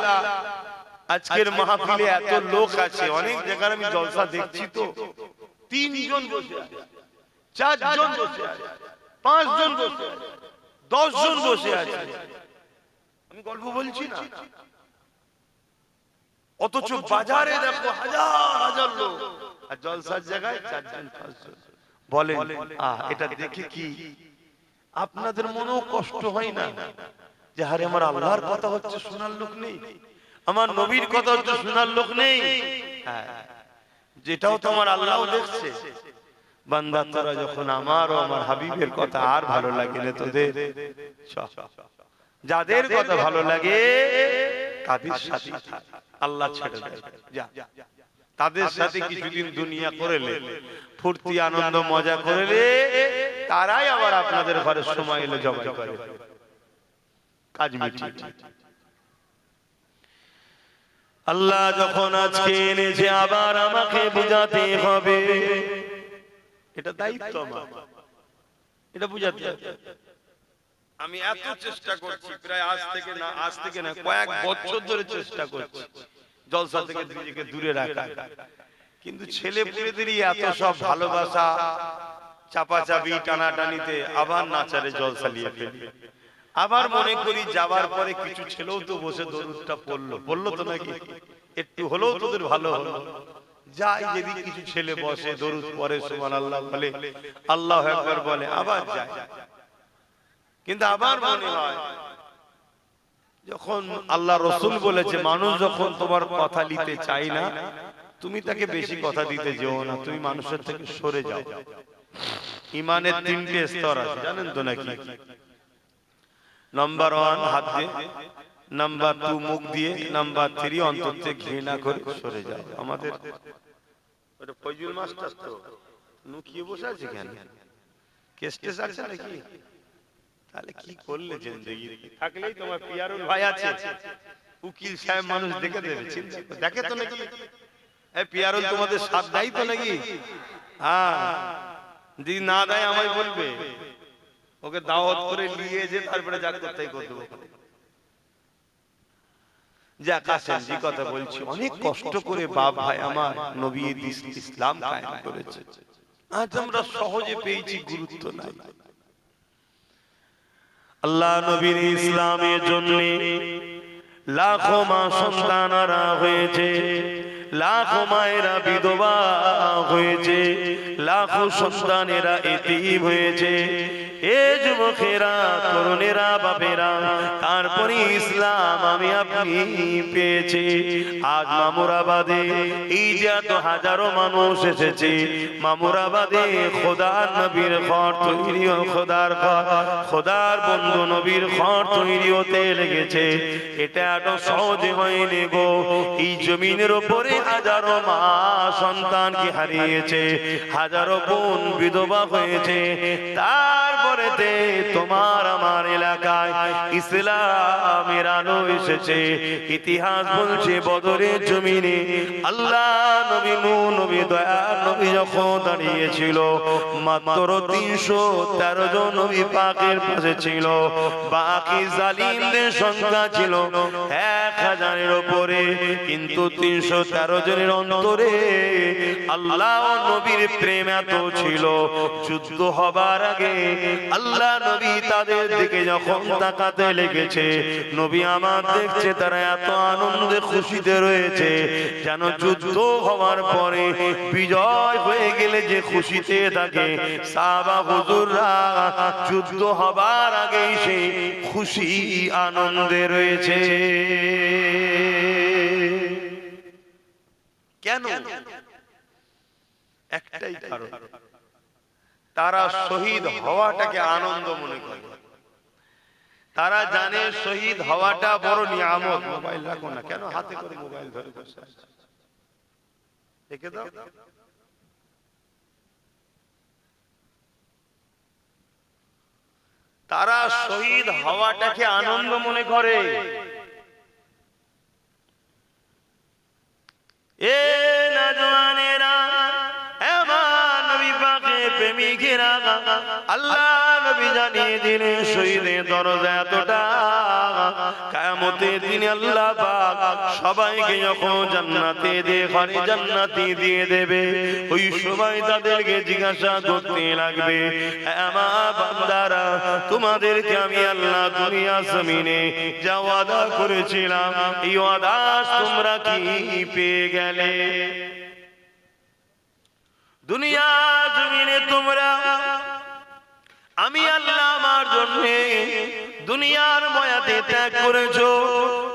আজকের মাহফিলে এত লোক আছে। অনেক জায়গায় আমি জলসা দেখছি, তো 3 জন বসে আছে, 4 জন বসে আছে, 5 জন বসে আছে, 10 জন বসে আছে। আমি গল্প বলছি না, অথচ বাজারে দেখো হাজার হাজার লোক, আর জলসার জায়গায় 4 জন 5 জন। বলেন এটা দেখে কি আপনাদের মনেও কষ্ট হয় না যে আরে আমার আল্লাহর কথা হচ্ছে শোনার লোক নেই, আমার নবীর কথা হচ্ছে শোনার লোক নেই? যেটাও তোমার আল্লাহ দেখছে। বান্দা তোরা যখন আমার ও আমার হাবিবের কথা আর ভালো লাগে না তোদের, যাদের কথা ভালো লাগে তাদের সাথে আল্লাহ ছেড়ে দেয়, যা তাদের সাথে কিছুদিন দুনিয়া করলে, ফুর্তি আনন্দ মজা করলে, তারাই আবার আপনাদের ঘরে সময় এলে জবাই করে, কাজ মিটিয়ে। আল্লাহ যখন আজকে এনেছে, আবার আমাকে বুঝাতে হবে, এটা দায়িত্ব আমার, এটা বুঝাতে হবে। আমি এত চেষ্টা করছি, প্রায় আজ থেকে না কয়েক বছর ধরে চেষ্টা করছি জলসা থেকে নিজেকে দূরে রাখা, কিন্তু ছেলে পুলেদেরই এত সব ভালোবাসা, চাপাচাপি, টানাটানিতে আবার নাচারে জলসা নিয়ে ফেলি। আবার মনে করি যাবার পরে কিছু ছেলেও তো বসে দরুদটা পড়লো তো নাকি, একটু হলেও তোদের ভালো হলো। যাই যদি কিছু ছেলে বসে দরুদ পড়ে, সুবহানাল্লাহ বলে, আল্লাহু আকবার বলে, আবার যায়। কিন্তু আবার মনে হয় যখন আল্লাহ রাসূল বলেছে মানুষ যখন তোমার কথা নিতে চায় না, তুমি তাকে বেশি কথা দিতে যেও না, তুমি মানুষের থেকে সরে যাও। ইমানের 3টে স্তর আছে, জানেন তো নাকি? নাম্বার 1 হাত দিয়ে, নাম্বার 2 মুখ দিয়ে, নাম্বার 3 অন্তর থেকে ঘৃণা করে সরে যাও। আমাদের ওটা ফজল মাস্টার তো লুকিয়ে বসে আছে কেন? কেস্টেস আছে নাকি? তাহলে কি করলে জিন্দেগি? থাকলেই তোমার পিয়ারুল ভাই আছে, উকিল সাহেব মানুষ দেখে দেবে, চিন্তা দেখে তো নাকি? এই পিয়ারুল তোমাদের সাথ দেয় তো নাকি? হ্যাঁ, যদি না দেয় আমায় বলবে, ওকে দাওয়াত করে নিয়ে যে তারপরে যা করতে করতে দেবো। যা কাসেম জি কথা বলছি, অনেক কষ্ট করে বাপ ভাই আমার নবী ইসলাম কায়েম করেছে, আজ আমরা সহজে পেয়েছি, গুরুত্ব নাই। আল্লাহ নবীর ইসলামের জন্য লাখো মা সন্তানরা হয়েছে, লাখো মায়েরা বিধবা হয়েছে, লাখো সন্তানেরা এতিম হয়েছে। এ যুবকেরা, তরুণেরা, বাপেরা, তারপরে ইসলাম আমি আপনি পেয়েছি। আজ মামুরাবাদে এই যে এত হাজারো মানুষ এসেছে, মামুরাবাদে খোদার নবীর ঘর তৈরি, খোদার ঘর, খোদার বন্ধু নবীর ঘর তৈরি হতে লেগেছে। এটা এত সহজে হয়নি গো। এই জমিনের উপরে হাজারো মা সন্তানকে হারিয়েছে, হাজারো বোন বিধবা হয়েছে। তারপরেতে তোমার আমার এলাকায় ইসলামের আলো এসেছে। ইতিহাস বলছে বদরের জমিনে আল্লাহ নবী নূহ নবী দয়ার নবী যখন দাঁড়িয়েছিল, মাত্র 313 জন নবী পাকের পাশে ছিল। বাকি জালিমদের সংখ্যা ছিল 1000-এর উপরে। কিন্তু 313 জনের অন্তরে আল্লাহ ও নবীর প্রেম এত ছিল, যুদ্ধ হবার আগে আল্লাহ নবী তাদের দিকে যখন তাকাতে লেগেছে, নবী আমার দেখছে তারা এত আনন্দে খুশিতে রয়েছে, যেন যুদ্ধ হওয়ার পরে বিজয় হয়ে গেলে যে খুশিতে থাকে, সাহাবা হুজুররা যুদ্ধ হবার আগে সেই খুশি আনন্দে রয়েছে। কেন? একটাই কারণ, তারা শহীদ হওয়াটাকে আনন্দ মনে করে। তারা জানে শহীদ হওয়াটা বড় নিয়ামত। মোবাইল রাখো না, কেন হাতে করে মোবাইল ধরে বসে আছো? রেখে দাও। তারা শহীদ হওয়াটাকে আনন্দ মনে করে। এ নওজওয়ানেরা, আমার নবী পাকের প্রেমিকেরা, আল্লাহ নবী জানিয়ে দিলেন শহীদের দরজা এতটা, কিয়ামতের দিনে আল্লাহ পাক সবাইকে যখন জান্নাতে দিয়ে ঘরে জান্নাতি দিয়ে দেবে, ওই সময় তাদেরকে জিজ্ঞাসা করতে লাগবে, আমার বান্দারা, তোমাদেরকে আমি আল্লাহ দুনিয়া জমিনে যা ওয়াদা করেছিলাম, এই ওয়াদা তোমরা কি পেয়ে গেলে? দুনিয়া জমিনে তোমরা আমি আল্লাহ আমার জন্য দুনিয়ার মায়াতে ত্যাগ করেছো।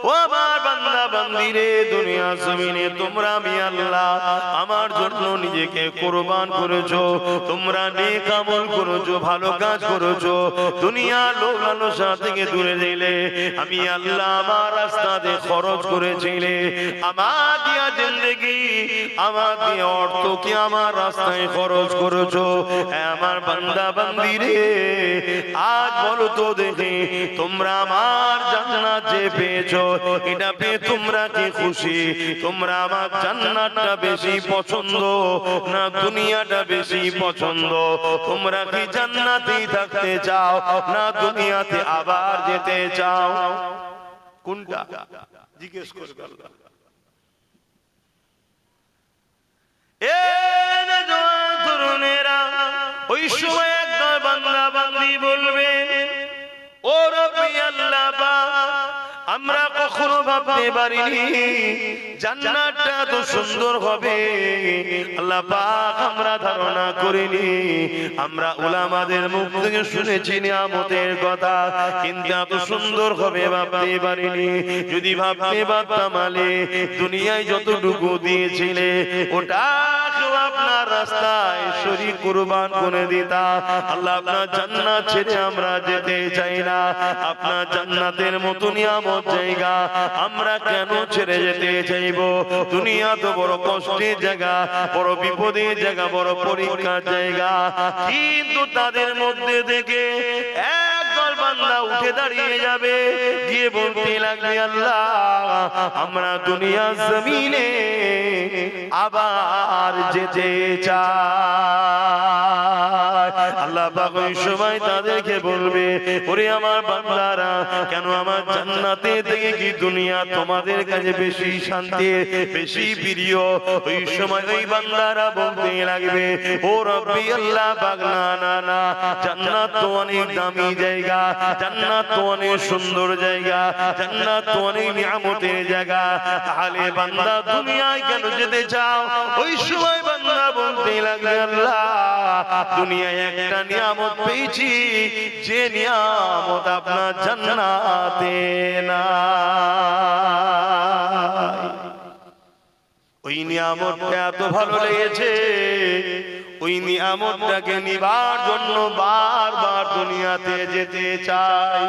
ও আমার বান্দা বান্দিরে, দুনিয়া জমিনে তোমরা আমি আল্লাহ আমার জন্য নিজেকে কুরবান করেছো। তোমরা নেক আমল করেছো, ভালো কাজ করেছো, দুনিয়া লোভ লালসা থেকে দূরে দিলে, আমি আল্লাহ আমার রাস্তাতে খরচ করেছিলে। আমার দিয়া জিন্দেগি, আমার দিয়া অর্থকে আমার রাস্তায় খরচ করেছো। আমার বান্দা বান্দিরে, আজ বলো তো দেখি, তোমরা আমার জান্নাত যে পেয়েছো, এটা পেয়ে তোমরা কি খুশি? তোমরা আমার জান্নাতটা বেশি পছন্দ না দুনিয়াটা বেশি পছন্দ? তোমরা কি জান্নাতেই থাকতে চাও না দুনিয়াতে আবার যেতে চাও? কোনটা জিজ্ঞেস করবে আল্লাহ। এ নওজওয়ান তরুণেরা, ওই সময় একদল বান্দা বান্দি বলবে, ও রব্বি আল্লাহ পাক, আমরা কখনো ভাবতে পারিনি জান্নাতটা তো সুন্দর হবে। আল্লাহ পাক, আমরা ধারণা করিনি। আমরা উলামাদের মুখ থেকে শুনেছি নিয়ামতের কথা, কিন্তু এত সুন্দর হবে ভাবতে পারিনি। যদি ভাবতে পারতাম, দুনিয়ায় যতটুকু দিয়েছিলে ওটাকেও আপনার রাস্তায় শরীর কুরবান করে দিতাম। আল্লাহ আপনার জান্নাত ছেড়ে আমরা যেতে চাই না। আপনার জান্নাতের মতো নিয়ামত জায়গা আমরা কেন ছেড়ে যেতে চাইব? দুনিয়া তো বড় কষ্টের জায়গা, বড় বিপদের জায়গা, বড় পরীক্ষার জায়গা, কিন্তু তাদের মধ্যে থেকে একদল বান্দা উঠে দাঁড়িয়ে যাবে, গিয়ে বলতে লাগবে আল্লাহ আমরা দুনিয়া জমিনে আবার যেতে চাই। আল্লাহ পাক ওই সময় তাদেরকে বলবে, ওরে আমার বান্দারা, কেন আমার জান্নাতে থেকে কি দুনিয়া তোমাদের কাছে বেশি শান্তি, বেশি প্রিয়? ওই সময় ওই বান্দারা বলতে লাগবে, ও রব্বি আল্লাহ পাক, না না না, জান্নাত তো অনেক দামি জায়গা, জান্নাত তো অনেক সুন্দর জায়গা, জান্নাত তো অনেক নিয়ামতের জায়গা, তাহলে বান্দা দুনিয়ায় কেন যেতে চাও? ওই সময় বান্দা বলতে লাগবে, আল্লাহ দুনিয়ায় একটা নিয়ামত পেয়েছি, যে নিয়ামত আপনার জান্নাতে নাই। ওই নিয়ামতটা এত ভালো লেগেছে, ওই নিয়ামতটাকে নিবার জন্য বারবার দুনিয়াতে যেতে চাই।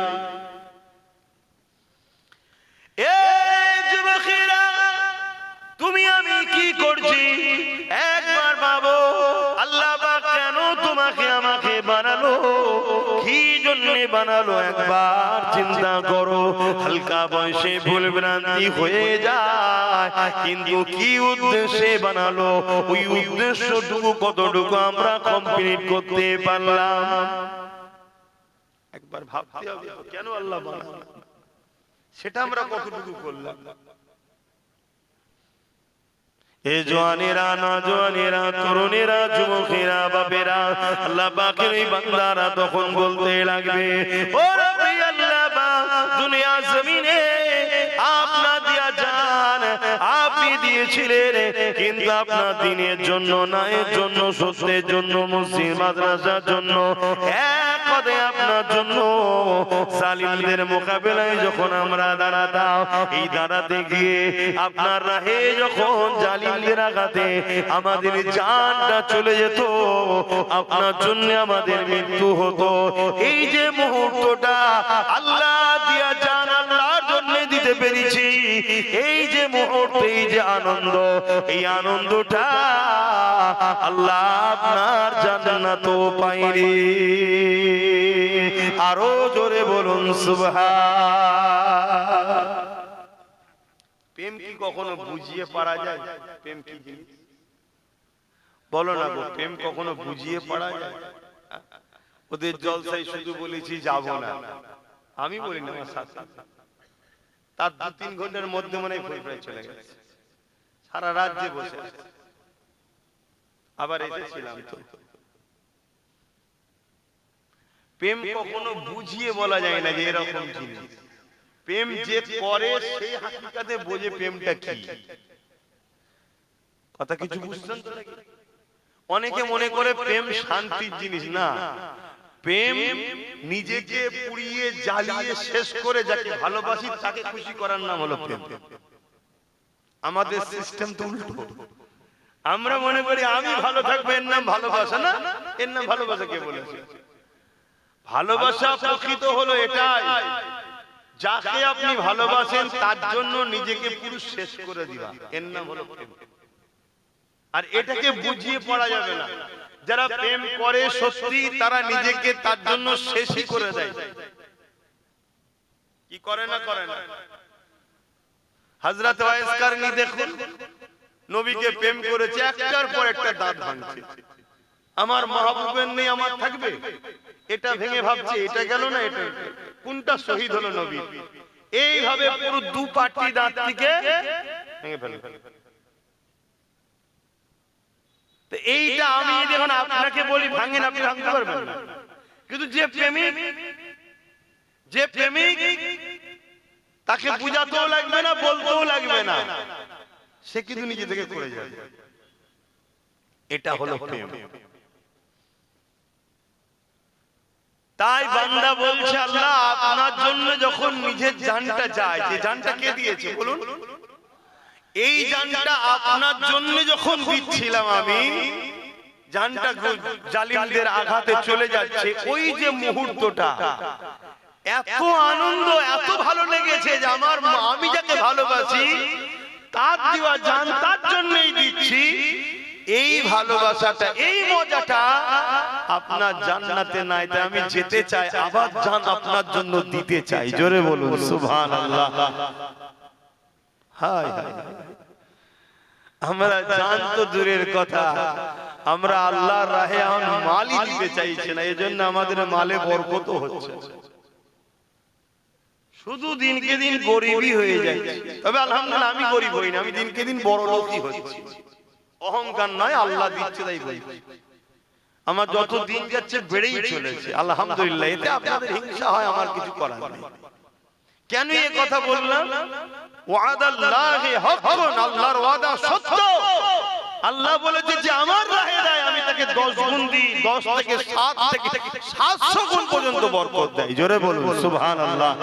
এই যুবকেরা, তুমি আমি কি করছি একবার ভাবো। আল্লাহ পাক কেন তোমাকে আমাকে বানালো, কি জন্য বানালো, একবার চিন্তা করো। হালকা বয়সে ভুল ভ্রান্তি হয়ে যায়, কিন্তু কি উদ্দেশ্যে বানালো, ওই উদ্দেশ্যটুকু কতটুকু আমরা কমপ্লিট করতে পারলাম? একবার ভাবতে হবে কেন আল্লাহ বানালো, সেটা আমরা কতটুকু করলাম। এ জওয়ানেরা, নওজওয়ানেরা, তরুণেরা, যুবকেরা, বাপেরা, আল্লাহ পাকের এই বান্দারা তখন বলতে লাগবে, ও রব্বি আল্লাহ পাক, দুনিয়া জমিনে আপনার দিয়া জান আপনি দিয়েছিলেন, কিন্তু আপনার দিনের জন্য না, এর জন্য, সত্যের জন্য, মসজিদ মাদ্রাসার জন্য, এক পদে আপনার জন্য। জালিমদের মোকাবেলায় যখন আমরা দাঁড়াতাম, এই দাঁড়াতে গিয়ে আপনার রাহে যখন জালিমদের আঘাতে আমাদের জানটা চলে যেত, আপনার জন্য আমাদের মৃত্যু হতো, এই যে মুহূর্তটা আল্লাহ দিয়া জান আল্লাহর জন্য দিতে পেরেছি, এই যে মুহূর্ত, এই যে আনন্দ, এই আনন্দটা আল্লাহ আপনার জান্নাত পাইনি। আরো জোরে বলুন সুবহান। প্রেম কি কখনো বুঝিয়ে পারা যায়? প্রেম কি জিনিস বলো না গো, প্রেম কখনো বুঝিয়ে পারা যায়? ওদের জলসায় শুধু বলেছি যাব না, আমি বলি না, আমার সাথে তার 2-3 ঘন্টার মধ্যে মনে হয় প্রায় চলে গেছে, সারা রাত যে বসে আছে। আবার এসেছিলাম তো। প্রেম কখনো বুঝিয়ে বলা যায় না যে এরকম জিনিস। প্রেম যে করে সেই হাকিকাতে বোঝে প্রেমটা কি। কথা কিছু বুঝছেন তো নাকি? অনেকে মনে করে প্রেম শান্তির জিনিস, না, প্রেম নিজেকে পুড়িয়ে জ্বালিয়ে শেষ করে যাকে ভালোবাসি তাকে খুশি করার নাম হলো প্রেম। আমাদের সিস্টেম তো উল্টো। আমরা মনে করি আমি ভালো থাকবো, এর নাম ভালোবাসা না, এর নাম ভালোবাসা কে বলেছে? ভালোবাসা প্রকৃত হলো এটাই, যাকে আপনি ভালোবাসেন তার জন্য নিজেকে পুরো শেষ করে দিবা, এর নাম হলো প্রেম। আর এটাকে বুঝিয়ে পড়া যাবে না। যারা প্রেম করে সত্যি, তারা নিজেকে তার জন্য শেষই করে দেয়। কি করে না করে না? হযরত ওয়াইস কারনী দেখুন, নবীকে প্রেম করেছে, একটার পর একটা দাঁত ভাঙছে। আমার মাহবুবের নেই, আমার থাকবে, এটা ভেঙে ভাবছে এটা গেল না, এটা কোনটা শহীদ হলো নবী, এইভাবে পুরো 2 পাটি দাঁত থেকে ভেঙে ফেলে। তো এইটা আমি যখন আপনাকে বলি ভাঙেন, আপনি ভাঙতে পারবেন না, কিন্তু যে প্রেমিক তাকে বুঝাতেও লাগবে না, বলতেও লাগবে না, সে কিন্তু নিজে থেকে করে যাবে। এটা হলো প্রেম। তাই বান্দা বলছে, আল্লাহ আপনার জন্য যখন নিজের জানটা যায়, যে জানটা কে দিয়েছে বলুন? এই জানটা আপনার জন্য যখন দিচ্ছিলাম আমি, জানটা জালিমদের আঘাতে চলে যাচ্ছে, ওই যে মুহূর্তটা এত আনন্দ, এত ভালো লেগেছে যে আমার আমি যাকে ভালোবাসি তার দেওয়া জান তার জন্যই দিচ্ছি। এই ভালোবাসাটা, এই মজাটা আপনার জান্নাতে নাই, তাই আমি যেতে চাই, আবার জান আপনার জন্য দিতে চাই। জোরে বলুন সুবহানাল্লাহ। হায় হায়, আমরা জান তো দূরের কথা, আমরা আল্লাহর রাহে এখন মালই দিতে চাইছি না, এজন্য আমাদের মালে বরকত হচ্ছে, শুধু দিনকে দিন গরিবই হয়ে যায়। তবে আলহামদুলিল্লাহ আমি গরিব হই না, আমি দিনকে দিন বড় লোকই হচ্ছি। অহংকার নয়, আল্লাহ দিচ্ছে তাই বলছি। আমার যত দিন যাচ্ছে বেড়েই চলেছে আলহামদুলিল্লাহ। এতে আপনাদের হিংসা হয়, আমার কিছু করার নেই। কেন এই কথা বললাম? ওয়াদাল্লাহি হাক্কুন, আল্লাহর ওয়াদা সত্য। আল্লাহ বলেছে যে আমার রাহে দেয়, আমি তাকে 10 গুণ দিই, 10 থেকে 7 থেকে 700 গুণ পর্যন্ত বরকত দেয়। জোরে বলুন সুবহানাল্লাহ।